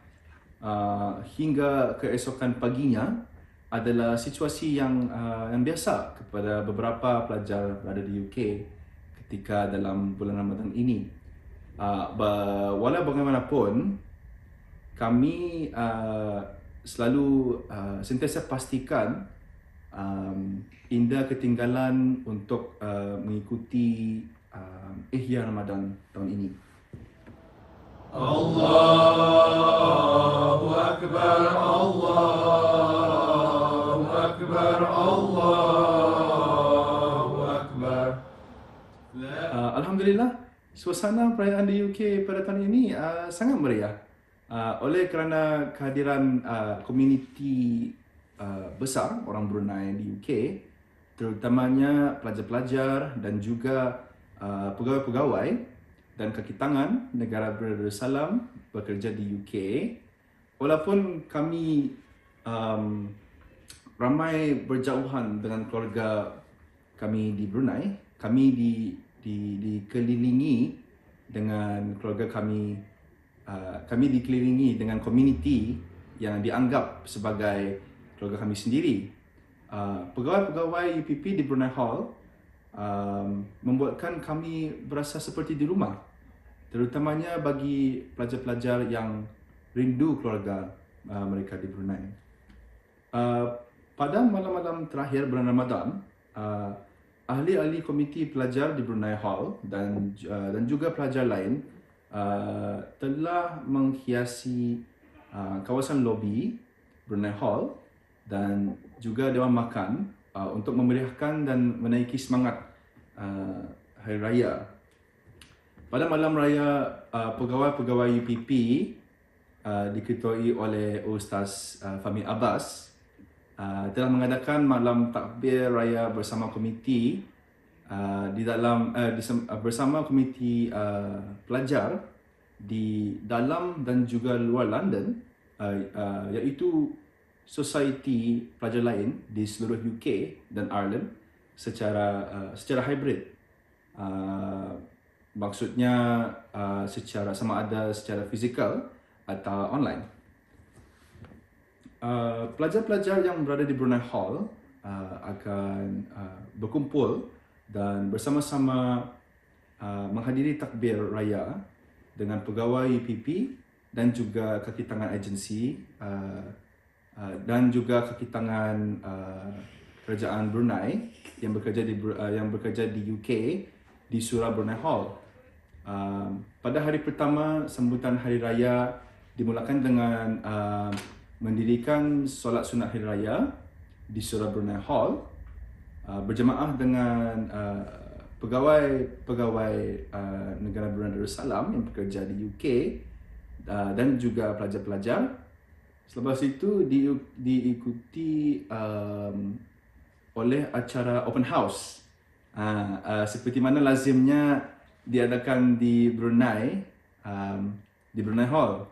hingga keesokan paginya adalah situasi yang biasa kepada beberapa pelajar berada di UK ketika dalam bulan Ramadan ini. Walau bagaimanapun, kami selalu sentiasa pastikan indah ketinggalan untuk mengikuti Ihya Ramadan tahun ini. Allahu Akbar, Allahu Akbar, Allahu Akbar. Alhamdulillah, suasana perayaan di UK pada tahun ini sangat meriah. Oleh kerana kehadiran komuniti besar orang Brunei di UK, terutamanya pelajar-pelajar dan juga pegawai-pegawai dan kaki tangan negara Darussalam bekerja di UK. Walaupun kami ramai berjauhan dengan keluarga kami di Brunei, kami dikelilingi dengan keluarga kami. Kami dikelilingi dengan komuniti yang dianggap sebagai keluarga kami sendiri. Pegawai-pegawai UPP di Brunei Hall membuatkan kami berasa seperti di rumah, terutamanya bagi pelajar-pelajar yang rindu keluarga mereka di Brunei. Pada malam-malam terakhir bulan Ramadan, ahli-ahli komiti pelajar di Brunei Hall dan juga pelajar lain telah menghiasi kawasan lobi Brunei Hall dan juga Dewan Makan untuk memeriahkan dan menaiki semangat Hari Raya. Pada malam raya, pegawai-pegawai UPP diketuai oleh Ustaz Fahmi Abbas telah mengadakan malam takbir raya bersama komiti bersama komiti pelajar di dalam dan juga luar London, iaitu society pelajar lain di seluruh UK dan Ireland secara hybrid. Maksudnya secara sama ada secara fizikal atau online. Pelajar-pelajar yang berada di Brunei Hall akan berkumpul dan bersama-sama menghadiri takbir raya dengan pegawai UPP dan juga kaki tangan agensi dan juga kaki tangan kerajaan Brunei yang bekerja di UK di Surau Brunei Hall. Pada hari pertama sambutan Hari Raya dimulakan dengan mendirikan solat sunat Hari Raya di Surau Brunei Hall berjemaah dengan pegawai negara Brunei Darussalam yang bekerja di UK dan juga pelajar-pelajar. Selepas itu diikuti oleh acara open house. Seperti mana lazimnya diadakan di Brunei, di Brunei Hall,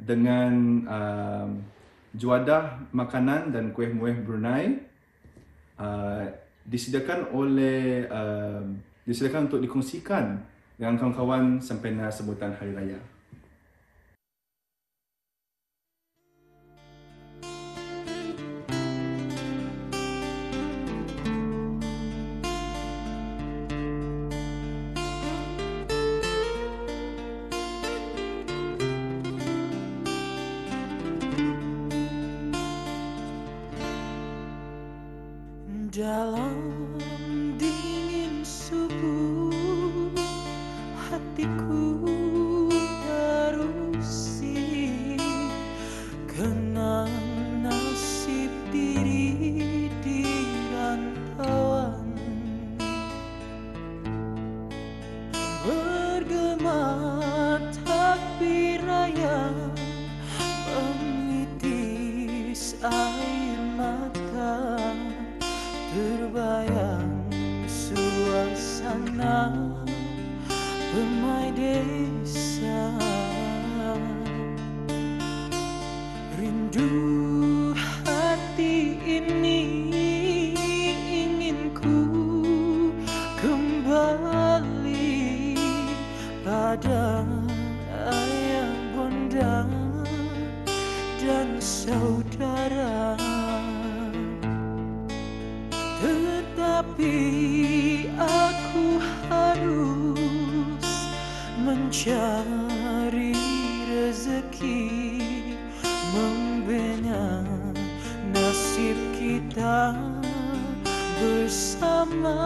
dengan juadah makanan dan kuih-muih Brunei disediakan untuk dikongsikan dengan kawan-kawan sempena sambutan Hari Raya. Dalam dingin subuh hatiku terusi kenang nasib diri di rantauan bergema takbir raya menitis air mata terbayang suasana Permai desa. Rindu hati ini ingin ku kembali pada ayah bunda dan saudara. Tetapi aku harus mencari rezeki, membina nasib kita bersama.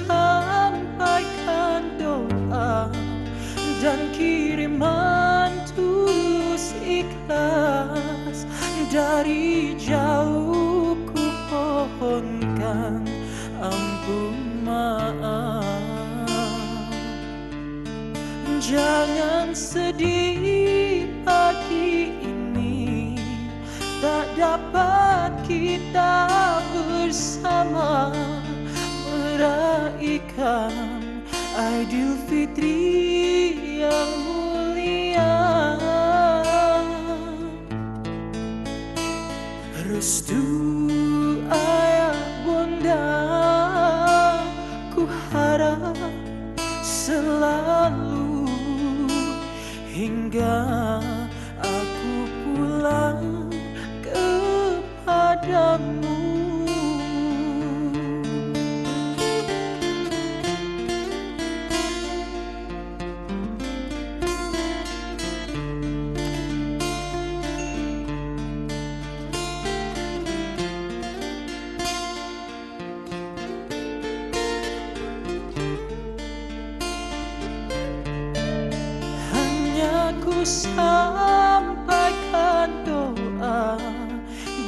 Sampaikan doa dan kiriman tulus ikhlas dari jauh ku pohonkan ampun maaf. Jangan sedih pagi ini tak dapat kita bersama meraihkan Aidilfitri yang mulia. Restu ayah bunda ku harap selalu hingga aku pulang kepadamu. Sampaikan doa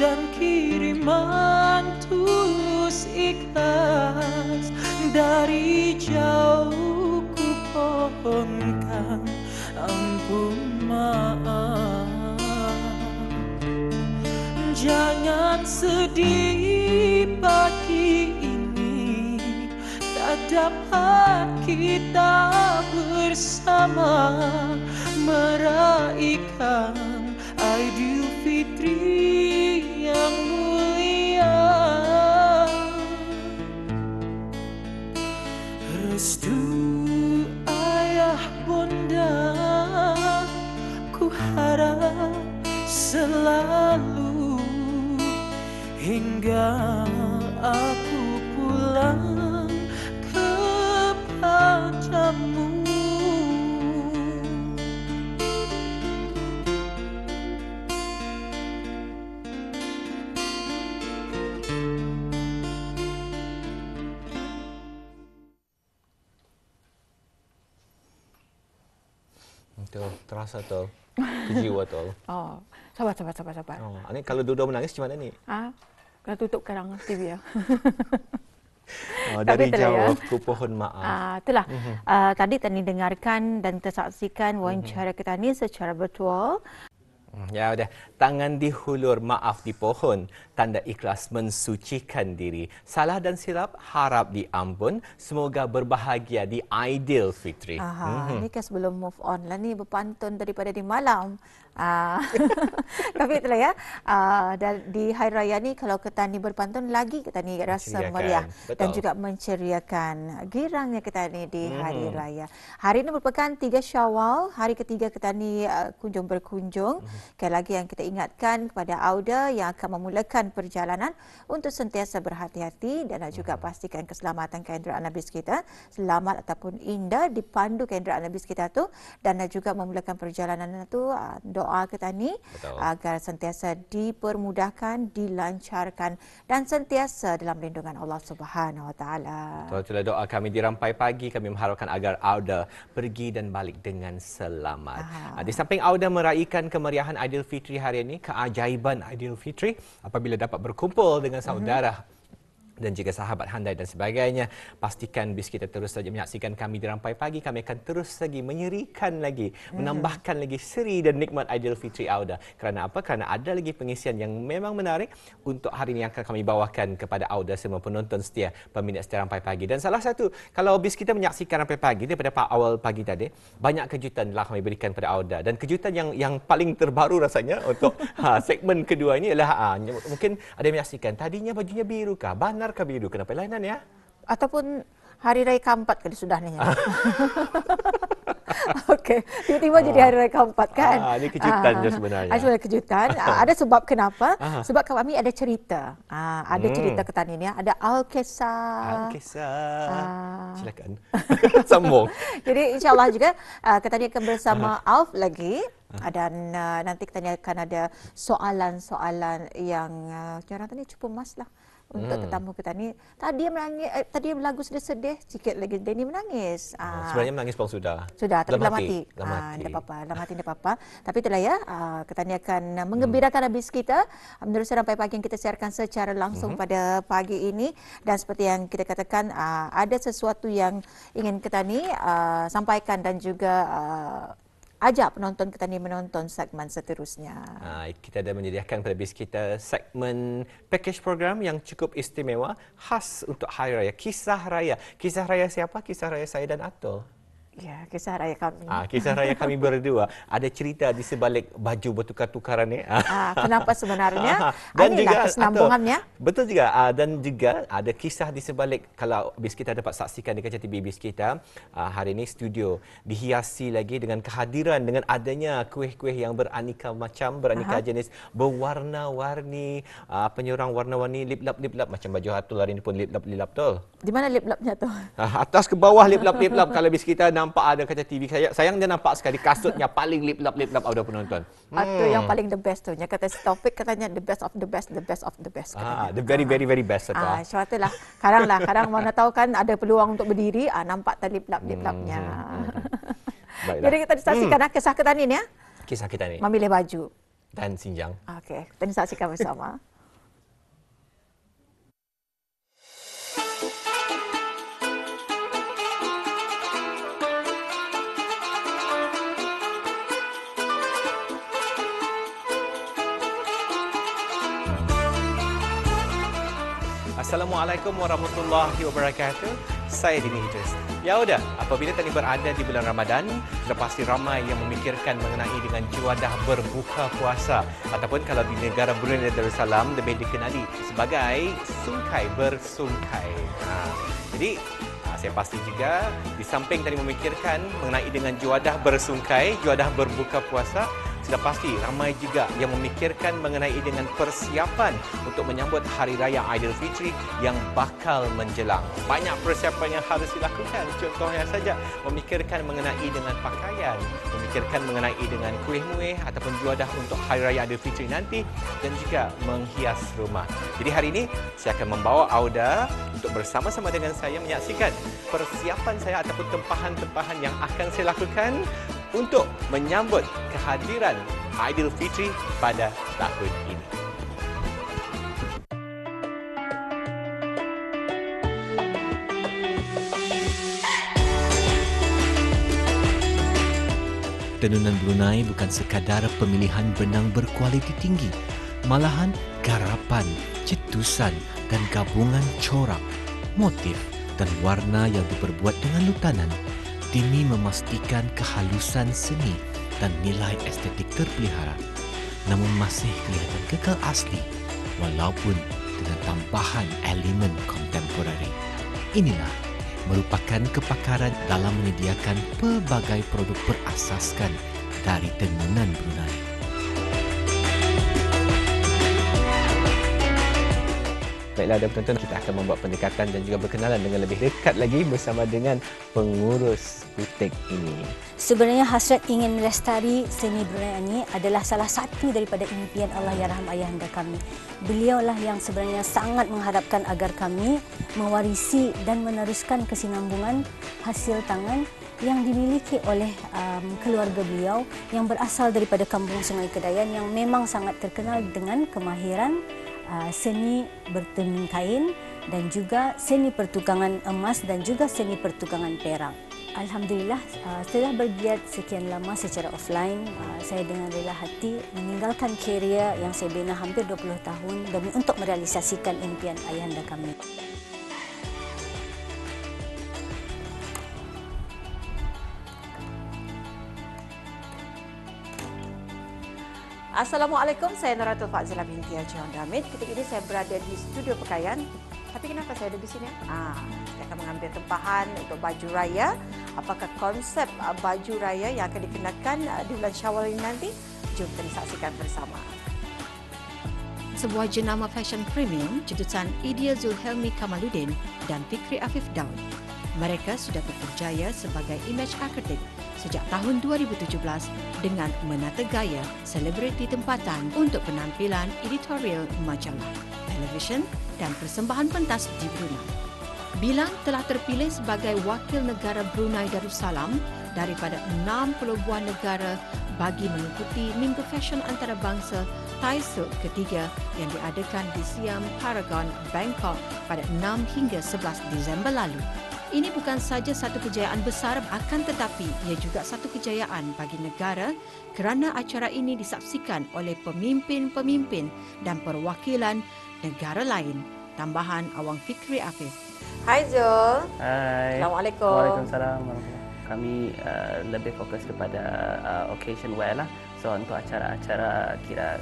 dan kiriman tulus ikhlas dari jauh ku pohonkan ampun maaf. Jangan sedih pagi ini tak dapat kita bersama meraihkan Aidilfitri yang mulia. Restu ayah bunda ku harap selalu hingga aku pulang kepadamu. Betul, terasa tol. Kejiwa tol. Oh, sabar. Oh, ini kalau dua-dua menangis macam mana ni? Kena tutup kadang TV ya. Oh, dari itulah jauh, ya. aku pohon maaf. Itulah. Tadi Tani dengarkan dan tersaksikan wawancara kita ni secara virtual. Ya udah, tangan dihulur, maaf di pohon, tanda ikhlas mensucikan diri. Salah dan silap harap diampun, semoga berbahagia di Aidilfitri. Ini kan sebelum move on lah ni, berpantun daripada di malam. Tapi itulah ya, dan di Hari Raya ni kalau kita ni berpantun lagi, kita ni rasa meriah dan juga menceriakan girangnya kita ni di Hari Raya. Hari ini merupakan 3 Syawal, hari ketiga kita ni kunjung berkunjung. Sekali lagi yang kita ingatkan kepada Auda yang akan memulakan perjalanan untuk sentiasa berhati-hati dan juga pastikan keselamatan kenderaan nabis kita, selamat ataupun indah dipandu kenderaan nabis kita tu, dan juga memulakan perjalanan tu doa kita ni agar sentiasa dipermudahkan, dilancarkan dan sentiasa dalam lindungan Allah Subhanahu Wa Taala. Itulah doa kami di Rampai Pagi, kami mengharapkan agar Auda pergi dan balik dengan selamat. Di samping Auda meraihkan kemeriahan Aidilfitri hari ini, keajaiban Aidilfitri apabila dapat berkumpul dengan saudara dan juga sahabat handai dan sebagainya. Pastikan bis kita terus saja menyaksikan kami di Rampai Pagi. Kami akan terus lagi menyerikan lagi, menambahkan lagi seri dan nikmat Aidilfitri Auda. Kerana apa? Kerana ada lagi pengisian yang memang menarik untuk hari ini yang akan kami bawakan kepada Auda semua penonton setia, peminat setia Rampai Pagi. Dan salah satu, kalau bis kita menyaksikan Rampai Pagi daripada awal pagi tadi, banyak kejutan telah kami berikan kepada Auda. Dan kejutan yang paling terbaru rasanya untuk segmen kedua ini adalah mungkin ada yang menyaksikan tadinya bajunya biru kah? Banar kah biru? Kenapa lainan ya? Ataupun Hari Raya keempat kali sudah ni. Okey, tiba-tiba jadi Hari Raya keempat kan? Ini kejutan je sebenarnya. Sebenarnya kejutan. Ada sebab kenapa? Sebab kami ada cerita. Ada cerita ke Tani ni. Ada Al-Kisah. Silakan. Sambung. Jadi insyaAllah juga kita ni akan bersama Alf lagi. Dan nanti kita ni akan ada soalan-soalan yang orang tadi cukup mas lah untuk tetamu kita ni. Tadi dia menangis, tadi lagu sedih-sedih, sikit lagi Denny menangis. Sebenarnya menangis pun sudah. Sudah, tapi dalam hati. Tidak apa-apa, dalam hati tidak apa-apa. Tapi itulah ya, kita ni akan menggembirakan habis kita meneruskan Rampai Pagi yang kita siarkan secara langsung pada pagi ini. Dan seperti yang kita katakan, ada sesuatu yang ingin kita ni sampaikan dan juga ajak penonton kita ni menonton segmen seterusnya. Kita ada menyediakan pada bis kita segmen package program yang cukup istimewa khas untuk Hari Raya. Kisah Raya. Kisah Raya siapa? Kisah Raya saya dan Atul. Ya, kisah raya kami. Kisah raya kami berdua. Ada cerita di sebalik baju bertukar-tukaran ni. Kenapa sebenarnya? Dan juga kesenambungannya. Betul juga. Dan juga ada kisah di sebalik, kalau bis kita dapat saksikan di kaca TV bis kita, hari ini studio dihiasi lagi dengan kehadiran, dengan adanya kuih-kuih yang beraneka macam, beraneka jenis, berwarna-warni, penyerang warna-warni, lip-lap macam baju Atul hari ini pun lip-lap tol. Di mana lip-lapnya tu? Atas ke bawah lip-lap kalau bis kita nampak ada kaca TV. Sayang dia nampak sekali kasutnya paling lip-lap Auda penonton. Atau yang paling the best tu. Yang kata si Taufik katanya the best of the best, the best of the best. The very best. Syawatulah. Kadang mana tahu kan ada peluang untuk berdiri, nampak tak lip-lapnya. Jadi kita saksikan kisah kita ni ya. Kisah kita ni. Memilih baju. Dan sinjang. Okey, kita saksikan bersama. Assalamualaikum warahmatullahi wabarakatuh. Saya Dini Idris. Ya sudah, apabila tadi berada di bulan Ramadan, sudah pasti ramai yang memikirkan mengenai dengan juadah berbuka puasa, ataupun kalau di negara Brunei Darussalam lebih dikenali sebagai sungkai bersungkai. Jadi saya pasti juga di samping tadi memikirkan mengenai dengan juadah bersungkai, juadah berbuka puasa, sudah pasti ramai juga yang memikirkan mengenai dengan persiapan untuk menyambut Hari Raya Aidilfitri yang bakal menjelang. Banyak persiapan yang harus dilakukan. Contohnya saja memikirkan mengenai dengan pakaian, memikirkan mengenai dengan kuih-muih ataupun juadah untuk Hari Raya Aidilfitri nanti, dan juga menghias rumah. Jadi hari ini saya akan membawa Auda untuk bersama-sama dengan saya menyaksikan persiapan saya ataupun tempahan-tempahan yang akan saya lakukan untuk menyambut kehadiran Aidilfitri pada tahun ini. Tenunan Brunei bukan sekadar pemilihan benang berkualiti tinggi, malahan garapan, cetusan dan gabungan corak, motif dan warna yang diperbuat dengan lutanan demi memastikan kehalusan seni dan nilai estetik terpelihara, namun masih kelihatan kekal asli walaupun dengan tambahan elemen kontemporari. Inilah merupakan kepakaran dalam menyediakan pelbagai produk berasaskan dari tenunan Brunei. Baiklah, dan penonton, kita akan membuat pendekatan dan juga berkenalan dengan lebih dekat lagi bersama dengan pengurus butik ini. Sebenarnya hasrat ingin melestari seni Brunei ini adalah salah satu daripada impian Allahyarham ayahanda kami. Beliaulah yang sebenarnya sangat mengharapkan agar kami mewarisi dan meneruskan kesinambungan hasil tangan yang dimiliki oleh keluarga beliau yang berasal daripada Kampung Sungai Kedayan yang memang sangat terkenal dengan kemahiran seni bertenun kain dan juga seni pertukangan emas dan juga seni pertukangan perak. Alhamdulillah, setelah bergiat sekian lama secara offline, saya dengan rela hati meninggalkan kerjaya yang saya bina hampir 20 tahun demi untuk merealisasikan impian ayahanda kami. Assalamualaikum, saya Nuratul Fazila binti Haji Hamid. Ketika ini saya berada di studio pakaian. Tapi kenapa saya ada di sini? Saya akan mengambil tempahan untuk baju raya. Apakah konsep baju raya yang akan dikenakan di bulan Syawal ini nanti? Jom kita saksikan bersama. Sebuah jenama fashion premium judusan Idea Zulhelmi Kamaluddin dan Fikri Afif Daud. Mereka sudah berjaya sebagai image architect sejak tahun 2017 dengan menata gaya selebriti tempatan untuk penampilan editorial majalah, televisyen dan persembahan pentas di Brunei. Bilang telah terpilih sebagai wakil negara Brunei Darussalam daripada 60 buah negara bagi mengikuti Minggu Fashion Antarabangsa Taisuk ketiga yang diadakan di Siam Paragon, Bangkok pada 6 hingga 11 Disember lalu. Ini bukan saja satu kejayaan besar, akan tetapi ia juga satu kejayaan bagi negara kerana acara ini disaksikan oleh pemimpin-pemimpin dan perwakilan negara lain. Tambahan Awang Fikri Afif. Hai Zul. Hai. Assalamualaikum. Waalaikumsalam. Kami lebih fokus kepada occasion wear lah. So untuk acara-acara kira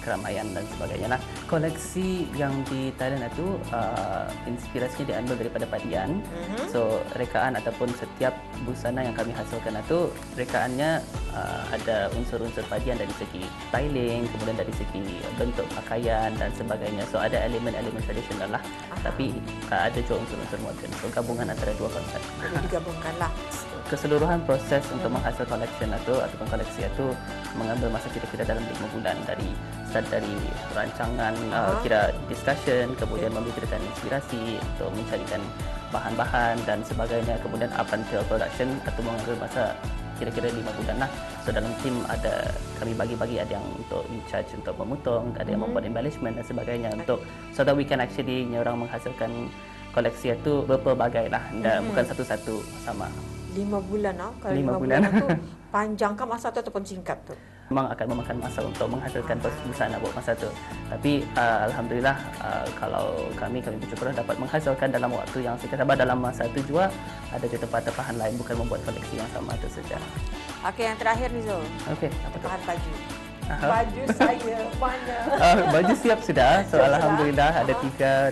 keramaian dan sebagainya lah. Koleksi yang di Thailand itu inspirasinya diambil daripada padian. So rekaan ataupun setiap busana yang kami hasilkan itu rekaannya ada unsur-unsur padian dari segi styling, kemudian dari segi bentuk pakaian dan sebagainya. So ada elemen-elemen tradisional lah. Tapi ada juga unsur-unsur moden. So gabungan antara dua konsep. Jadi digabungkanlah. Keseluruhan proses untuk menghasil collection itu ataupun koleksi itu mengambil masa kira-kira dalam 5 bulan dari rancangan, kira discussion, kemudian memikirkan inspirasi untuk mencarikan bahan-bahan dan sebagainya, kemudian up until production itu mengambil masa kira-kira 5 bulan lah. So dalam tim ada kami bagi-bagi, ada yang untuk in charge untuk memotong, ada yang membuat embellishment dan sebagainya untuk so that we can actually orang menghasilkan koleksi itu berpelbagai lah, bukan satu-satu sama. 5 bulan Kalau 5 bulan tu panjangkah masa tu ataupun singkat tu? Memang akan memakan masa untuk menghasilkan busana buat masa tu. Tapi alhamdulillah kalau kami bersyukur dapat menghasilkan dalam waktu yang singkat, sabar dalam masa tu juga ada di tempat-tempat lain, bukan membuat koleksi yang sama itu saja. Okey, yang terakhir ni Zul. Okey, apa tu? Bahan baju. Baju saya mana? Baju siap sudah. So alhamdulillah ada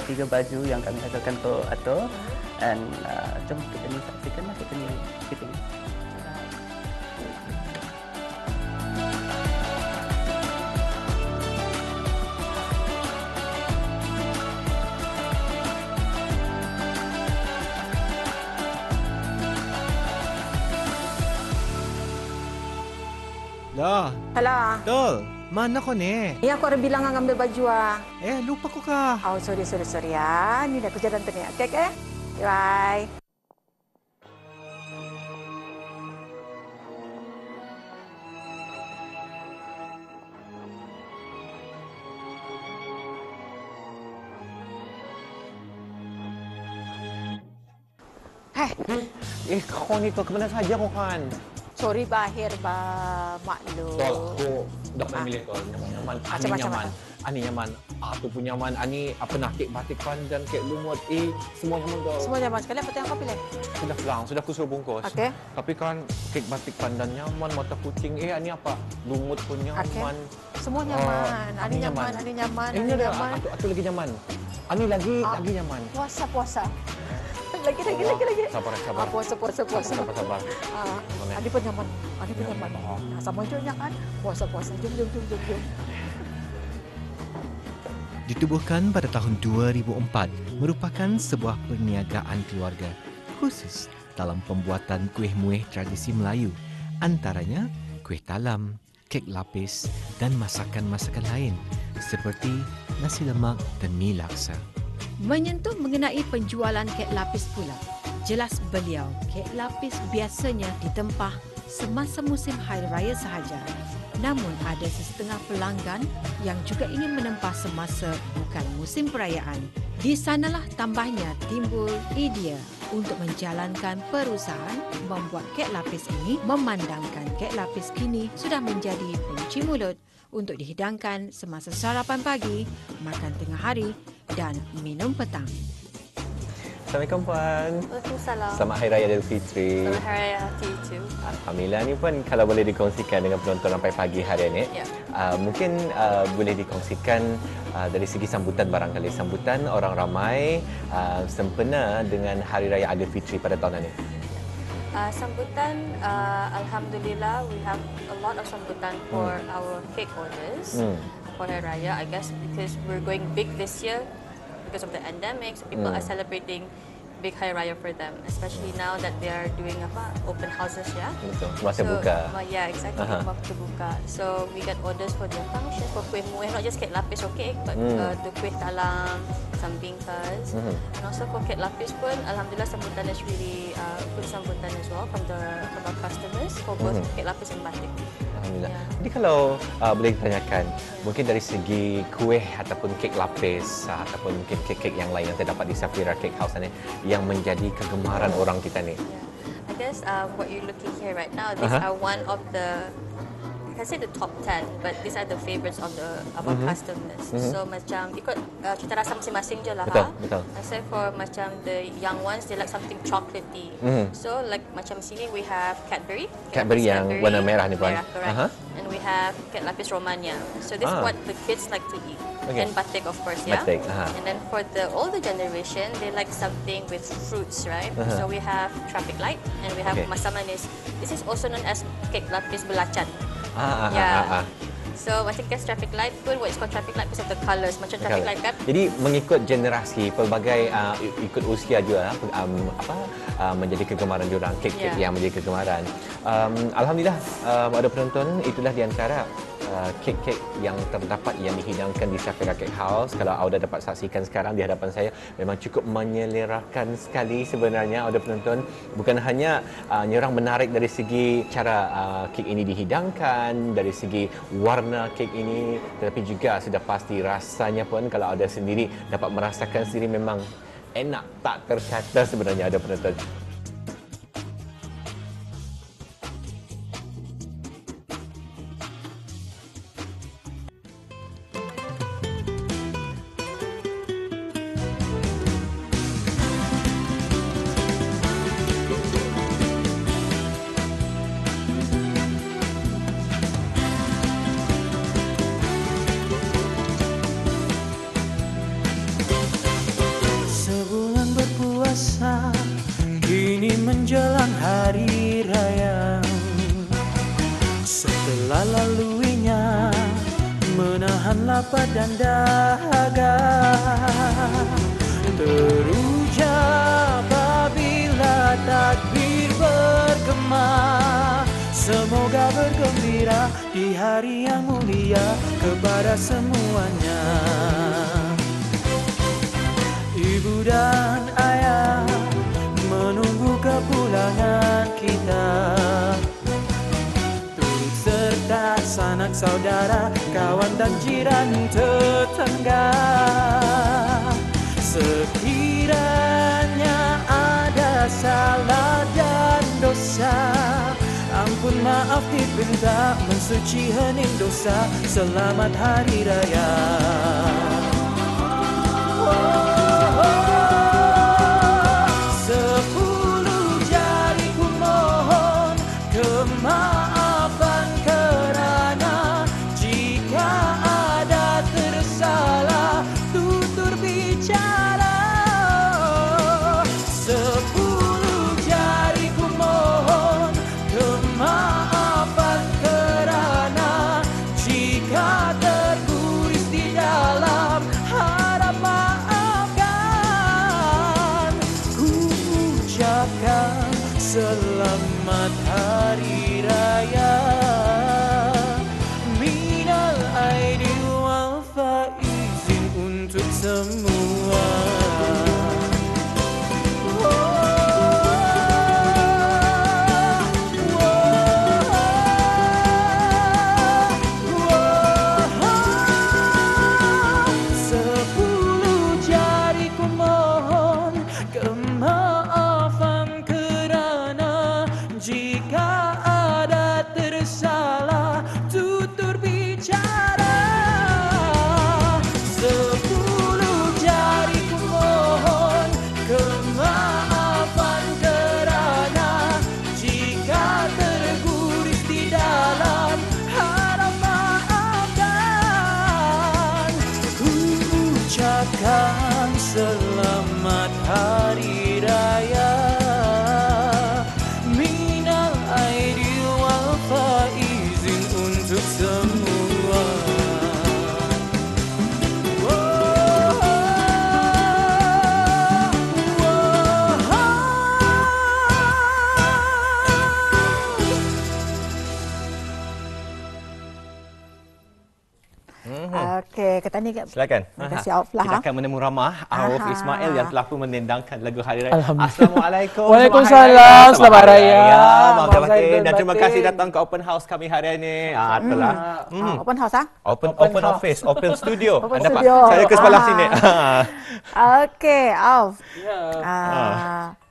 tiga baju yang kami hasilkan untuk Ato. Dan jom kita ni saksikan lah, kita ni fitting. Dah. Alah. Dol, mana kau ni? Ya, aku ada bilang nak ambil baju ah. Lupa kau kah? Oh, sorry ya. Ni dah kerja dan ni. Okey. Bye. Kau ni kau kemana saja kau kan? Sorry bahir maklum. Tol aku dah memilih kau nyaman. Ani nyaman. Ani nyaman. Aku pun nyaman. Ani apa nak kek batik pandan, kek lumut. Semua nyaman kau. Semua nyaman sekali. Apa yang kau pilih? Sudah pulang, sudah aku suruh bungkus. Okey. Tapi kan kek batik pandan nyaman, mata kucing. Ani apa? Lumut pun nyaman. Okay. Semua nyaman. Ani nyaman, Ani nyaman, Ani nyaman. Aku lagi nyaman. Ani lagi nyaman. Puasa. Lagi. Sabar. Puasa. Sabar. Adi pun nyaman. Sama juga kan? Puasa. Jom. Ditubuhkan pada tahun 2004 merupakan sebuah perniagaan keluarga khusus dalam pembuatan kuih muih tradisi Melayu, antaranya kuih talam, kek lapis dan masakan-masakan lain seperti nasi lemak dan mi laksa. Menyentuh mengenai penjualan kek lapis pula. Jelas beliau, kek lapis biasanya ditempah semasa musim Hari Raya sahaja. Namun ada sesetengah pelanggan yang juga ingin menempah semasa bukan musim perayaan. Di sanalah tambahnya timbul idea untuk menjalankan perusahaan membuat kek lapis ini, memandangkan kek lapis kini sudah menjadi pencuci mulut untuk dihidangkan semasa sarapan pagi, makan tengah hari dan minum petang. Assalamualaikum Puan. Waalaikumsalam. Selamat Hari Raya Aidilfitri. Selamat Hari Raya to you too. Alhamdulillah ni pun kalau boleh dikongsikan dengan penonton sampai pagi hari ini. Mungkin boleh dikongsikan dari segi sambutan barangkali. Sambutan orang ramai sempena dengan Hari Raya Aidilfitri pada tahun ini. Sambutan, Alhamdulillah, we have a lot of sambutan for our cake orders for Hari Raya, I guess, because we're going big this year because of the endemic. So people are celebrating big Hari Raya for them, especially now that they are doing open houses, Betul, masa buka. Yeah, exactly, waktu buka. So we get orders for their functions, for kuih muih, not just cake lapis or cake, but the kuih talam, some bingkas, and also for cake lapis pun, Alhamdulillah sambutan is really good sambutan as well from our customers for both cake lapis and batik. Alhamdulillah. Jadi kalau boleh ditanyakan, mungkin dari segi kuih ataupun kek lapis ataupun mungkin kek-kek yang lain yang terdapat di Safira Cake House ni yang menjadi kegemaran orang kita ni. I guess what you're looking here right now, these are one of the, I can say the top 10, but these are the favorites of our customers. So macam ikut cita rasa masing-masing je lah. Betul. I say for macam the young ones, they like something chocolatey. So like macam sini we have Cadbury. Cadbury yang warna merah ni Puan. Correct. And we have Kek Lapis Romania. So this is what the kids like to eat. And batik of course, Batik. And then for the older generation, they like something with fruits, right? So we have Traffic Light and we have Masam Manis. This is also known as Kek Lapis Belacan. So macam kes traffic light pun, what is called traffic light because of the colours, macam traffic light kan. Jadi mengikut generasi, pelbagai ikut usia juga menjadi kegemaran diorang, kek-kek yang menjadi kegemaran. Alhamdulillah ada penonton, itulah di antara kek-kek yang terdapat yang dihidangkan di Safira Cake House. Kalau Auda dapat saksikan sekarang di hadapan saya, memang cukup menyelerakan sekali sebenarnya Auda penonton. Bukan hanya orang menarik dari segi cara kek ini dihidangkan, dari segi warna kek ini, tetapi juga sudah pasti rasanya pun kalau Auda sendiri dapat merasakan sendiri memang enak tak terkata sebenarnya Auda penonton. Kini menjelang hari raya, setelah laluinya menahan lapar dan dahaga, terucap apabila takbir bergema, semoga bergembira di hari yang mulia kepada semuanya. Ibu dan ayah menunggu kepulangan kita, turut serta sanak saudara, kawan dan jiran tetangga. Sekiranya ada salah maaf dipinta, mensuci hening dosa. Selamat Hari Raya. Sepuluh jari ku mohon kemaafan kerana jika ada tersalah tutur bicara. Sepuluh jari ku mohon kemaafan kerana jika terguris di dalam harap maafkan. Ku ucapkan selamat Hari Raya. Minal aidin wal faizin untuk semua. Sepuluh jari ku mohon kemaafan kerana jika ada tersalah tutur bicara. Sepuluh jari ku mohon kemaafan kerana jika terguris di dalam harap maafkan. Ku ucapkan selamat Hari Raya. Minal aidin wal faizin untuk semua. Okey, kata ni Silakan. Terima kasih Auf lah. Kita akan menemu ramah Auf Ismail yang telah pun menendangkan lagu Hari Raya. Alhamdulillah. Assalamualaikum. Waalaikumsalam. Selamat Hari Raya. Bang Abang Batin. Zaidul Dan terima Batin. kasih datang ke open house kami hari ini. Itulah. Open house ah? Open house. office, open studio. Open Anda studio. saya ke sebelah sini. Okey, Auf. Ya.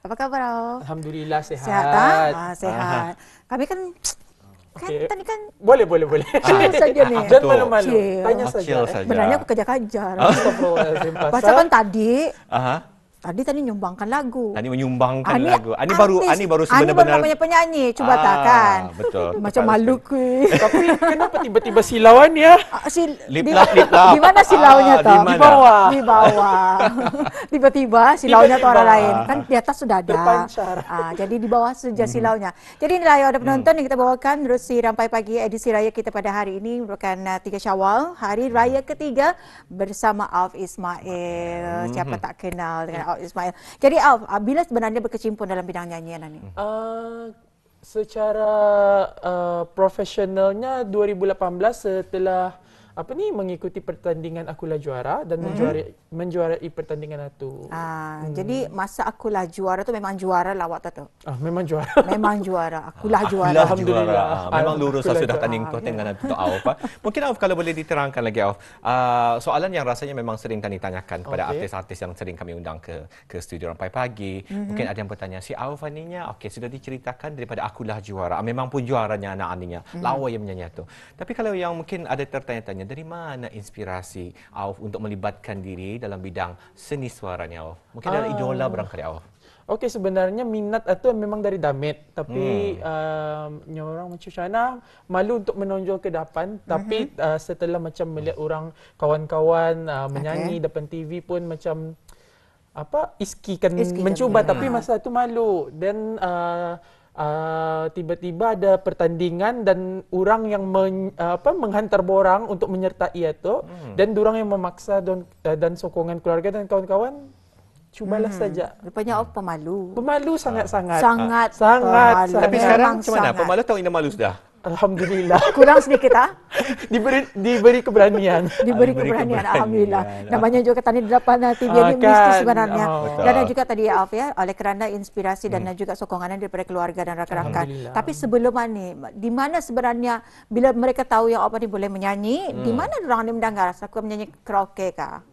Apa khabar Auf? Alhamdulillah sihat. Sihat ah? Sehat. Kami kan Okey. tadi kan Boleh. chill saja ni. Jangan malu-malu. Chill. Tanya Chill saja. saja. Sebenarnya aku kejar-kejar. Astagfirullahaladzim. Pasal kan tadi Aha. tadi nyumbangkan lagu. Ani menyumbangkan Ani lagu. Ani baru artis. Ani baru Ani baru sebenar-benar namanya penyanyi. Cuba tak kan? Betul. Macam malu kui. Tapi kenapa tiba-tiba silauan ya? Lip lap. Di mana silaunya Di toh? mana? Di bawah. Di bawah. Tiba-tiba silaunya tu orang lain. Kan di atas sudah ada. Terpancar. Jadi di bawah saja silaunya. Jadi inilah yang ada penonton yang kita bawakan Rusi Rampai Pagi edisi raya kita pada hari ini merupakan 3 Syawal, hari raya ketiga bersama Auf Ismail. Siapa tak kenal dengan Auf Ismail. Jadi Auf, bila sebenarnya berkecimpung dalam bidang nyanyian ni? Secara profesionalnya 2018 setelah mengikuti pertandingan Akulah Juara dan menjuarai pertandingan itu. Jadi masa Akulah Juara tu memang juara lah waktu tu. Memang juara. Memang juara. Akulah juara. Alhamdulillah. Memang lurus sudah tanding tu dengan tu Auf. Mungkin Auf kalau boleh diterangkan lagi Auf. Soalan yang rasanya memang sering kami tanyakan kepada artis-artis yang sering kami undang ke studio Rampai Pagi. Mungkin ada yang bertanya, si Auf aninya sudah diceritakan daripada Akulah Juara. Memang pun juaranya anak aninya. Lawa yang menyanyi tu. Tapi kalau yang mungkin ada tertanya-tanya, dari mana inspirasi Auf untuk melibatkan diri dalam bidang seni suaranya Auf? Mungkin ada idola barangkali Auf. Okey, sebenarnya minat itu memang dari Damit, tapi orang macam mana malu untuk menonjol ke depan, tapi setelah macam melihat orang kawan-kawan menyanyi depan TV pun macam iskikan mencuba, tapi masa itu malu. Dan tiba-tiba ada pertandingan dan orang yang menghantar borang untuk menyertai itu, dan orang yang memaksa dan sokongan keluarga dan kawan-kawan. Cubalah saja. Rupanya Auf pemalu. Pemalu sangat-sangat. Sangat. Tapi sekarang macam mana? Pemalu tahu Ina malu sudah? Alhamdulillah. Kurang sedikit Diberi keberanian. Diberi keberanian. Alhamdulillah. Namanya juga tadi depan TV ini mesti sebenarnya. Dan juga tadi Auf ya, oleh kerana inspirasi dan juga sokongan daripada keluarga dan rakan-rakan. Tapi sebelum ni, di mana sebenarnya bila mereka tahu yang Auf ni boleh menyanyi, di mana orang ni mendengar? Aku menyanyi karaoke kah?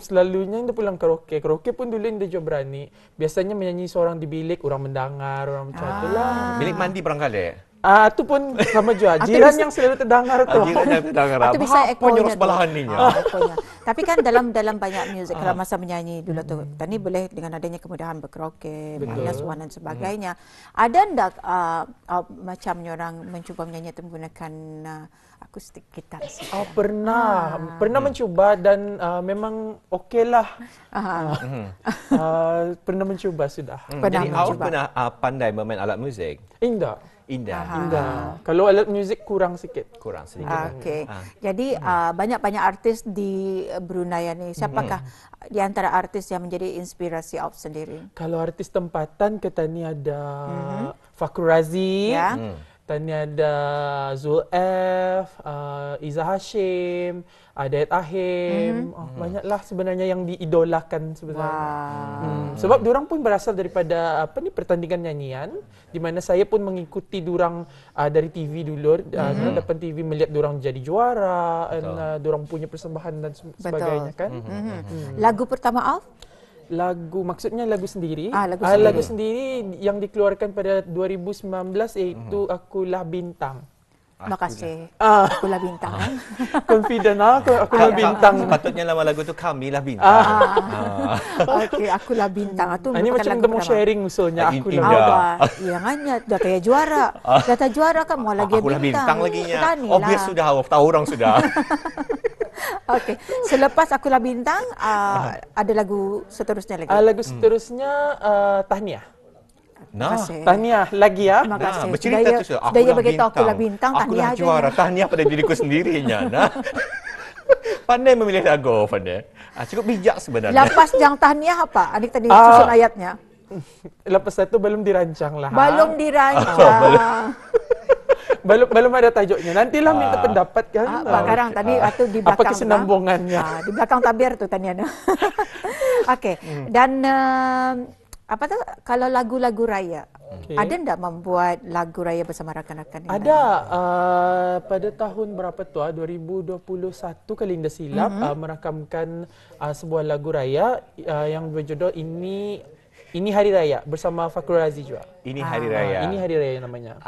Selalunya dia pulang karaoke. Karaoke pun dulu dia juga berani. Biasanya menyanyi seorang di bilik, orang mendengar, orang macam itulah. Bilik mandi barangkali? Itu pun sama juga. Jiran yang selalu terdengar tu. Jiran yang terdengar. Itu bisa ekonya ekonya sebelah tu. ninya. Ekonya. Tapi kan dalam banyak muzik kalau masa menyanyi dulu tu, tadi boleh dengan adanya kemudahan berkeroke, minus one dan sebagainya. Ada ndak macam orang mencuba menyanyi atau menggunakan akustik gitar? Pernah mencuba dan memang okeylah. Pernah mencuba sudah. Jadi awak pernah pandai bermain alat muzik? Indah. Kalau alat muzik kurang sikit. Okey. Jadi banyak-banyak artis di Brunei ni. Siapakah di antara artis yang menjadi inspirasi awak sendiri? Kalau artis tempatan kita ni ada Fakrul Razi. Tani ada Zul F, Iza Hashim, Dayat Ahim. Banyaklah sebenarnya yang diidolakan sebenarnya. Sebab diorang pun berasal daripada pertandingan nyanyian, di mana saya pun mengikuti diorang dari TV dulu. Depan TV melihat diorang jadi juara, diorang punya persembahan dan sebagainya kan. Lagu pertama Alf? Maksudnya lagu sendiri. Lagu sendiri yang dikeluarkan pada 2019 iaitu Akulah Bintang. Makasih. Akulah Bintang. Confident Akulah Bintang. Sepatutnya nama lagu tu Kamilah Bintang. Okey, Akulah Bintang. Ini macam demo sharing usulnya Akulah Bintang. Jangannya dah kayak juara. Dah juara kan mau lagi Akulah Bintang laginya. Obvious sudah, tahu orang sudah. Okey, selepas Akulah Bintang ada lagu seterusnya lagi. Lagu seterusnya Tahniah. Tahniah lagi ya. Terima kasih. Bercerita tu sudah. Dia beritahu Akulah Bintang, Akulah juara. Tahniah pada diriku sendirinya. Pandai memilih lagu, pandai. Cukup bijak sebenarnya. Lepas yang Tahniah apa? Adik tadi susun ayatnya. Lepas itu belum dirancang lah. Belum dirancang. Belum ada tajuknya. Nantilah minta pendapat kan. Pak Karang tadi atau di belakang. Apa kesinambungannya? Di belakang tabir tu tanya. Okey. Dan apa tu kalau lagu-lagu raya? Ada ndak membuat lagu raya bersama rakan-rakan? Ada. Pada tahun berapa tu? 2021 kalau tidak silap merakamkan sebuah lagu raya yang berjudul Ini Hari Raya bersama Fakrul Razi juga. Ini Hari Raya. Ini Hari Raya namanya.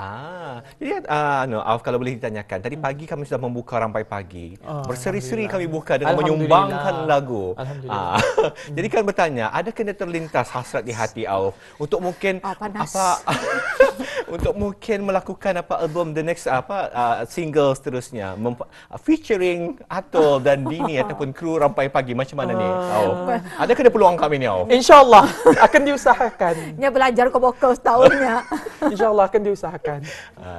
Jadi Auf, kalau boleh ditanyakan, tadi pagi kami sudah membuka rampai pagi. Berseri-seri kami buka dengan menyumbangkan lagu. Alhamdulillah. Jadi kan bertanya, ada kena terlintas hasrat di hati Auf untuk mungkin untuk mungkin melakukan album the next single seterusnya featuring Atul dan Dini ataupun kru rampai pagi, macam mana ni Auf? Ada kena peluang kami ni Auf? InsyaAllah akan diusahakan. Dia belajar ke vokal setahunnya. InsyaAllah akan diusahakan.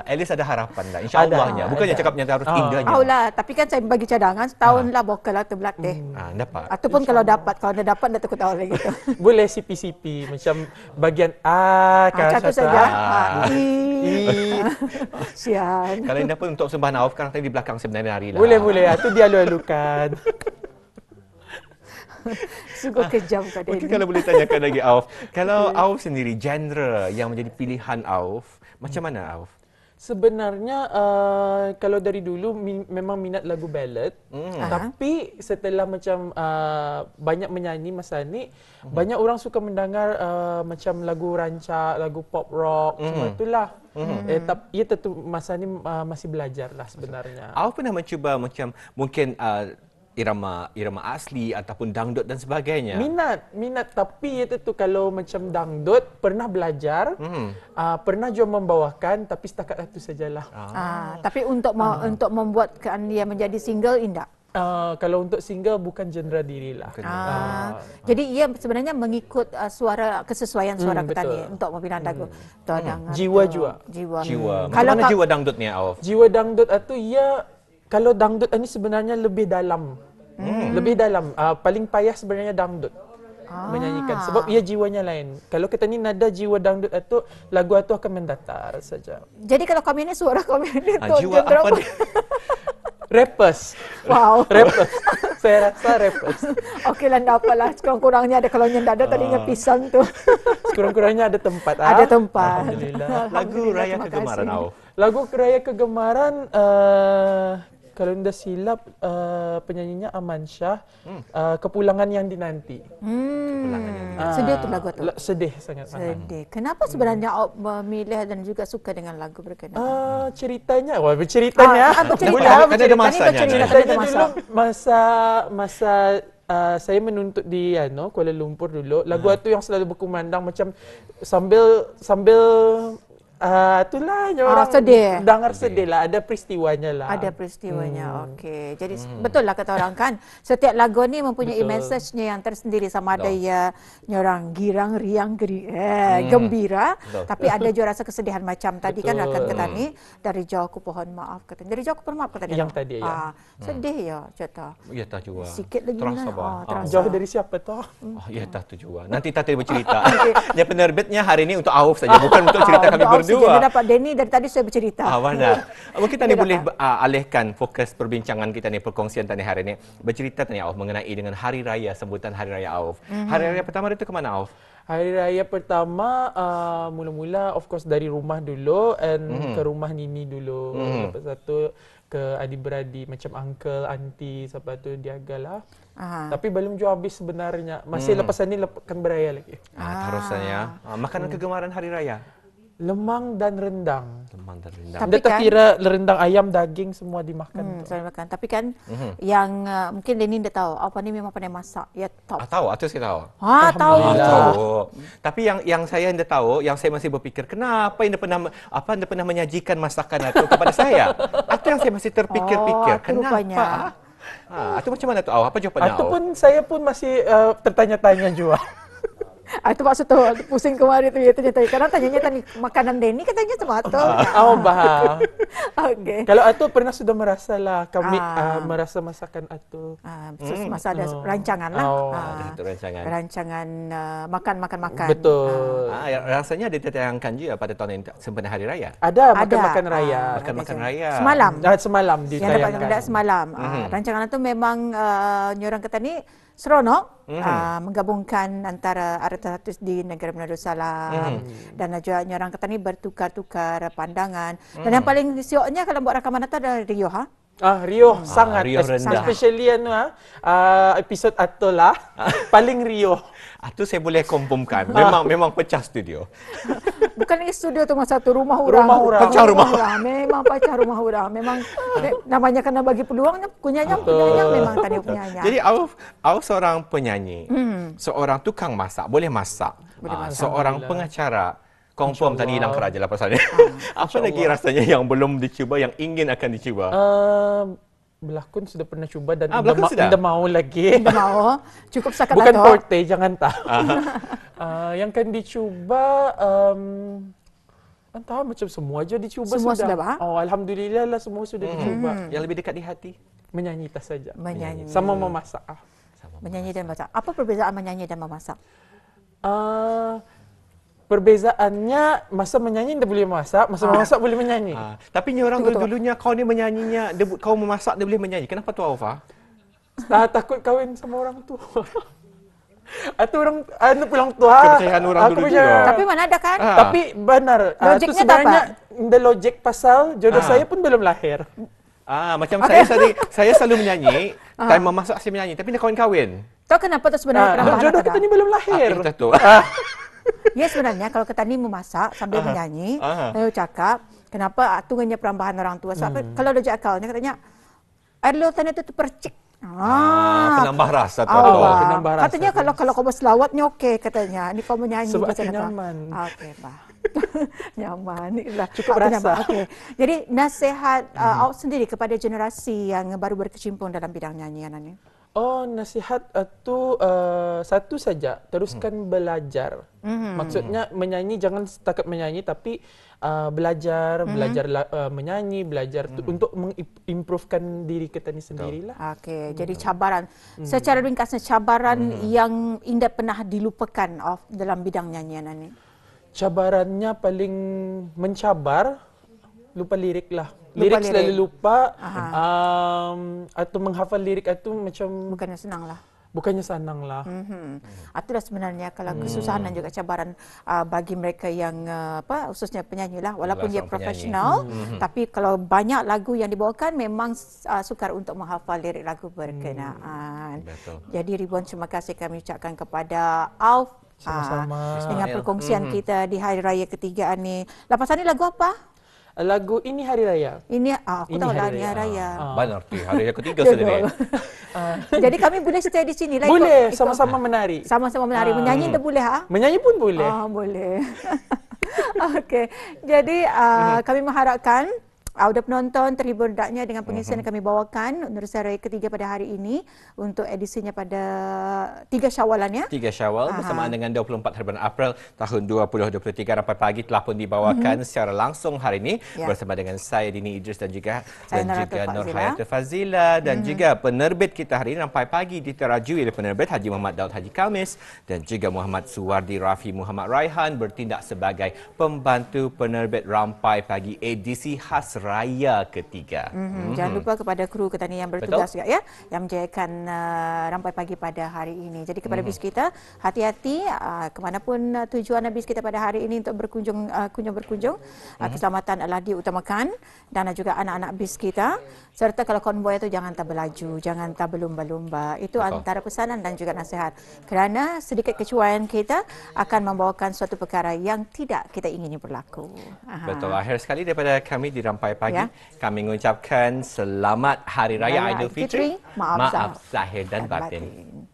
At least ada harapan lah. InsyaAllahnya. Bukannya cakapnya harus indahnya. Lah, tapi kan saya bagi cadangan setahun lah vokal lah terbelatih. Dapat. Ataupun kalau dapat dah dapat dah takut awal gitu. Boleh CP-CP macam bagian satu saja. Sian. Kalau indah pun untuk sembahan Auf kan tadi di belakang sebenarnya hari lah. Boleh. Itu dia lalu-lalukan. Sungguh kejam kat dia. Mungkin kalau boleh tanyakan lagi Auf, kalau Auf sendiri genre yang menjadi pilihan Auf, macam mana Auf? Sebenarnya kalau dari dulu memang minat lagu ballad, tapi setelah macam banyak menyanyi masa ni, banyak orang suka mendengar macam lagu rancak, lagu pop rock, semua itulah. Tapi tentu masa ni masih belajar lah sebenarnya. Auf pernah mencuba macam mungkin irama asli ataupun dangdut dan sebagainya. Minat tapi itu tu kalau macam dangdut pernah belajar, pernah juga membawakan, tapi setakat itu sajalah. Tapi untuk membuatkan dia menjadi single indah. Kalau untuk single bukan genre diri lah. Jadi ia sebenarnya mengikut kesesuaian suara kita ni untuk memilih lagu. Jiwa juga. Jiwa. Macam mana jiwa dangdutnya Auf? Jiwa dangdut itu kalau dangdut ini sebenarnya lebih dalam. Lebih dalam. Paling payah sebenarnya dangdut menyanyikan. Sebab ia jiwanya lain. Kalau kita ni nada jiwa dangdut itu, lagu itu akan mendatar saja. Jadi kalau kami ni suara kami ni jiwa apa dia? Rappers. Wow. Rappers. Saya rasa rappers. Okeylah, tak apalah. Sekurang-kurangnya ada kalau nyenda ada tadinya pisang tu. Sekurang-kurangnya ada tempat. Ada tempat. Alhamdulillah. Lagu Raya Kegemaran Auf. Lagu Raya Kegemaran kalau tidak silap penyanyinya Aman Shah, Kepulangan yang Dinanti. Sedih tu lagu tu? Sedih sangat-sangat. Sedih. Kenapa sebenarnya awak memilih dan juga suka dengan lagu berkenaan? Ceritanya, berceritanya. Ceritanya dulu masa saya menuntut di Kuala Lumpur dulu. Lagu itu yang selalu berkumandang macam sambil itulah orang sedih. Dengar sedih lah, ada peristiwanya lah. Ada peristiwanya. Okey. Jadi betul lah kata orang kan, setiap lagu ni mempunyai message-nya yang tersendiri, sama ada ya orang girang, riang, gembira, tapi ada juga rasa kesedihan macam tadi kan rakan kata ni, dari jauh aku pohon maaf kata. Dari jauh aku pohon maaf kata dia. Yang tadi ya. Sedih ya cerita. Ya tak juga. Sikit lagi terasa. Jauh dari siapa tu? Ya tak tu juga. Nanti Tati bercerita. Yang penerbitnya hari ini untuk Auf saja, bukan untuk cerita kami berdua. Dia dapat Denny dari tadi saya bercerita. Benar. Mungkin Tani boleh alihkan fokus perbincangan kita ni, perkongsian Tani hari ini. Bercerita Tani Auf mengenai dengan Hari Raya, sambutan Hari Raya Auf. Hari Raya pertama itu ke mana Auf? Hari Raya pertama mula-mula of course dari rumah dulu ke rumah Nini dulu. Lepas tu ke adik-beradik macam uncle, auntie, sampai tu diagalah. Tapi belum juga habis sebenarnya. Masih lepas ni akan beraya lagi. Terusannya. Makanan kegemaran Hari Raya? Lemang dan rendang. Lemang dan rendang. Tapi tak kira rendang, ayam, daging semua dimakan. Saya makan. Tapi kan yang mungkin Denny dah tahu, apa ni memang pandai masak. Ya top. Tahu, itu saya tahu. Tahu. Tapi yang saya dah tahu, yang saya masih berfikir, kenapa anda pernah menyajikan masakan itu kepada saya? Itu yang saya masih terfikir-fikir. Kenapa? Itu macam mana tu? Apa jawapannya? Itu pun saya pun masih tertanya-tanya juga. Itu maksud tu pusing kemarin tu ya ternyata. Karena tanyanya tadi makanan Denny katanya semua tu. Bah. Okey. Kalau Atu pernah sudah merasalah kami merasa masakan Atu. Masa ada rancangan lah. Rancangan makan. Betul. Rasanya ditayangkan juga pada tahun ini sempena Hari Raya. Ada makan raya. Makan raya. Semalam ditayangkan. Yang dapat semalam. Rancangan itu memang nyorang kata ni seronok menggabungkan antara artis-artis di negara Manado Salam dan juga orang kata ni bertukar-tukar pandangan. Dan yang paling sioknya kalau buat rakaman itu adalah Rio. Rio sangat. Rio rendah. Especially episod Atolah paling Rio. Itu saya boleh confirmkan. Memang pecah studio. Bukan lagi studio tu masa tu rumah orang. Pecah rumah orang. Memang pecah rumah orang. Memang namanya kena bagi peluangnya, punyanya memang tadi punyanya. Jadi Auf seorang penyanyi, seorang tukang masak, boleh masak. Seorang pengacara, confirm tadi hilang keraja lah pasalnya. Apa lagi rasanya yang belum dicuba, yang ingin akan dicuba? Berlakon sudah pernah cuba dan tidak mau lagi. Tidak mau. Cukup setakat Bukan forte, jangan tahu. Yang akan dicuba entah macam semua aja dicuba semua sudah. Alhamdulillah lah semua sudah dicuba. Yang lebih dekat di hati? Menyanyi tas saja. Menyanyi. Sama memasak. Menyanyi dan memasak. Apa perbezaan menyanyi dan memasak? Perbezaannya masa menyanyi tidak boleh masak, masa memasak boleh menyanyi. Tapi ni orang dulu-dulunya kau ni menyanyinya, kau memasak dia boleh menyanyi. Kenapa tu Aufa? Takut kahwin sama orang tua. Atau orang pulang tua. Kepercayaan orang dulu juga. Tapi mana ada kan? Tapi benar. Itu sebenarnya the logic pasal jodoh saya pun belum lahir. Macam saya selalu menyanyi, time memasak saya menyanyi, tapi dia kahwin-kahwin. Tahu kenapa tu sebenarnya? Jodoh kita ni belum lahir. Ya sebenarnya kalau kita ni memasak sambil menyanyi, lalu cakap, kenapa tunggunya perambahan orang tua? Sebab kalau logik akalnya katanya, air lautan itu percik. Penambah rasa tu. Katanya kalau kau berselawatnya okey katanya. Ni kau menyanyi. Sebab nyaman. Okey, nyaman. Inilah. Cukup rasa. Okey. Jadi nasihat awak sendiri kepada generasi yang baru berkecimpung dalam bidang nyanyian ini? Nasihat itu satu saja, teruskan belajar. Maksudnya menyanyi jangan setakat menyanyi, tapi belajar menyanyi, belajar untuk mengimprovekan diri kita ni sendirilah. Okey, jadi cabaran. Secara ringkasnya cabaran yang Indah pernah dilupakan dalam bidang nyanyian ini. Cabarannya paling mencabar, lupa lirik lah. Lirik selalu lupa, atau menghafal lirik itu macam bukannya senang lah. Bukannya senang lah. Itulah sebenarnya kalau kesusahan dan juga cabaran bagi mereka yang khususnya penyanyi lah, walaupun dia profesional, tapi kalau banyak lagu yang dibawakan memang sukar untuk menghafal lirik lagu berkenaan. Jadi ribuan terima kasih kami ucapkan kepada Alf dengan perkongsian kita di Hari Raya ketiga ni. Lepas ni lagu apa? Lagu Ini Hari Raya. Ini aku tahu lah Ini Hari Raya. Benar tu, hari raya ketiga sudah. Jadi kami boleh stay di sini lah. Boleh, sama-sama menari. Sama-sama menari. Menyanyi dah boleh ha? Menyanyi pun boleh. Boleh. Okey. Jadi kami mengharapkan Auda penonton terhibur hendaknya dengan pengisian yang kami bawakan Urusan Raya ketiga pada hari ini untuk edisinya pada 3 Syawalan ya. 3 Syawal bersamaan dengan 24 hari bulan April tahun 2023 rampai pagi telah pun dibawakan secara langsung hari ini bersama dengan saya Dini Idris dan juga Nur Hayatul Fazila dan juga penerbit kita hari ini rampai pagi diterajui oleh penerbit Haji Muhammad Daud Haji Kamis dan juga Muhammad Suwardi Rafi Muhammad Raihan bertindak sebagai pembantu penerbit rampai pagi edisi khas Raya ketiga. Jangan lupa kepada kru kita ni yang bertugas juga ya, yang menjayakan rampai pagi pada hari ini. Jadi kepada bis kita, hati-hati ke manapun tujuan bis kita pada hari ini untuk berkunjung. Keselamatan adalah diutamakan dan juga anak-anak bis kita. Serta kalau konvoi itu jangan tak berlaju, jangan tak berlumba-lumba. Itu antara pesanan dan juga nasihat. Kerana sedikit kecuaian kita akan membawakan suatu perkara yang tidak kita ingini berlaku. Betul. Akhir sekali daripada kami di rampai pagi, kami mengucapkan selamat Hari Raya Aidilfitri. Maaf zahir dan batin.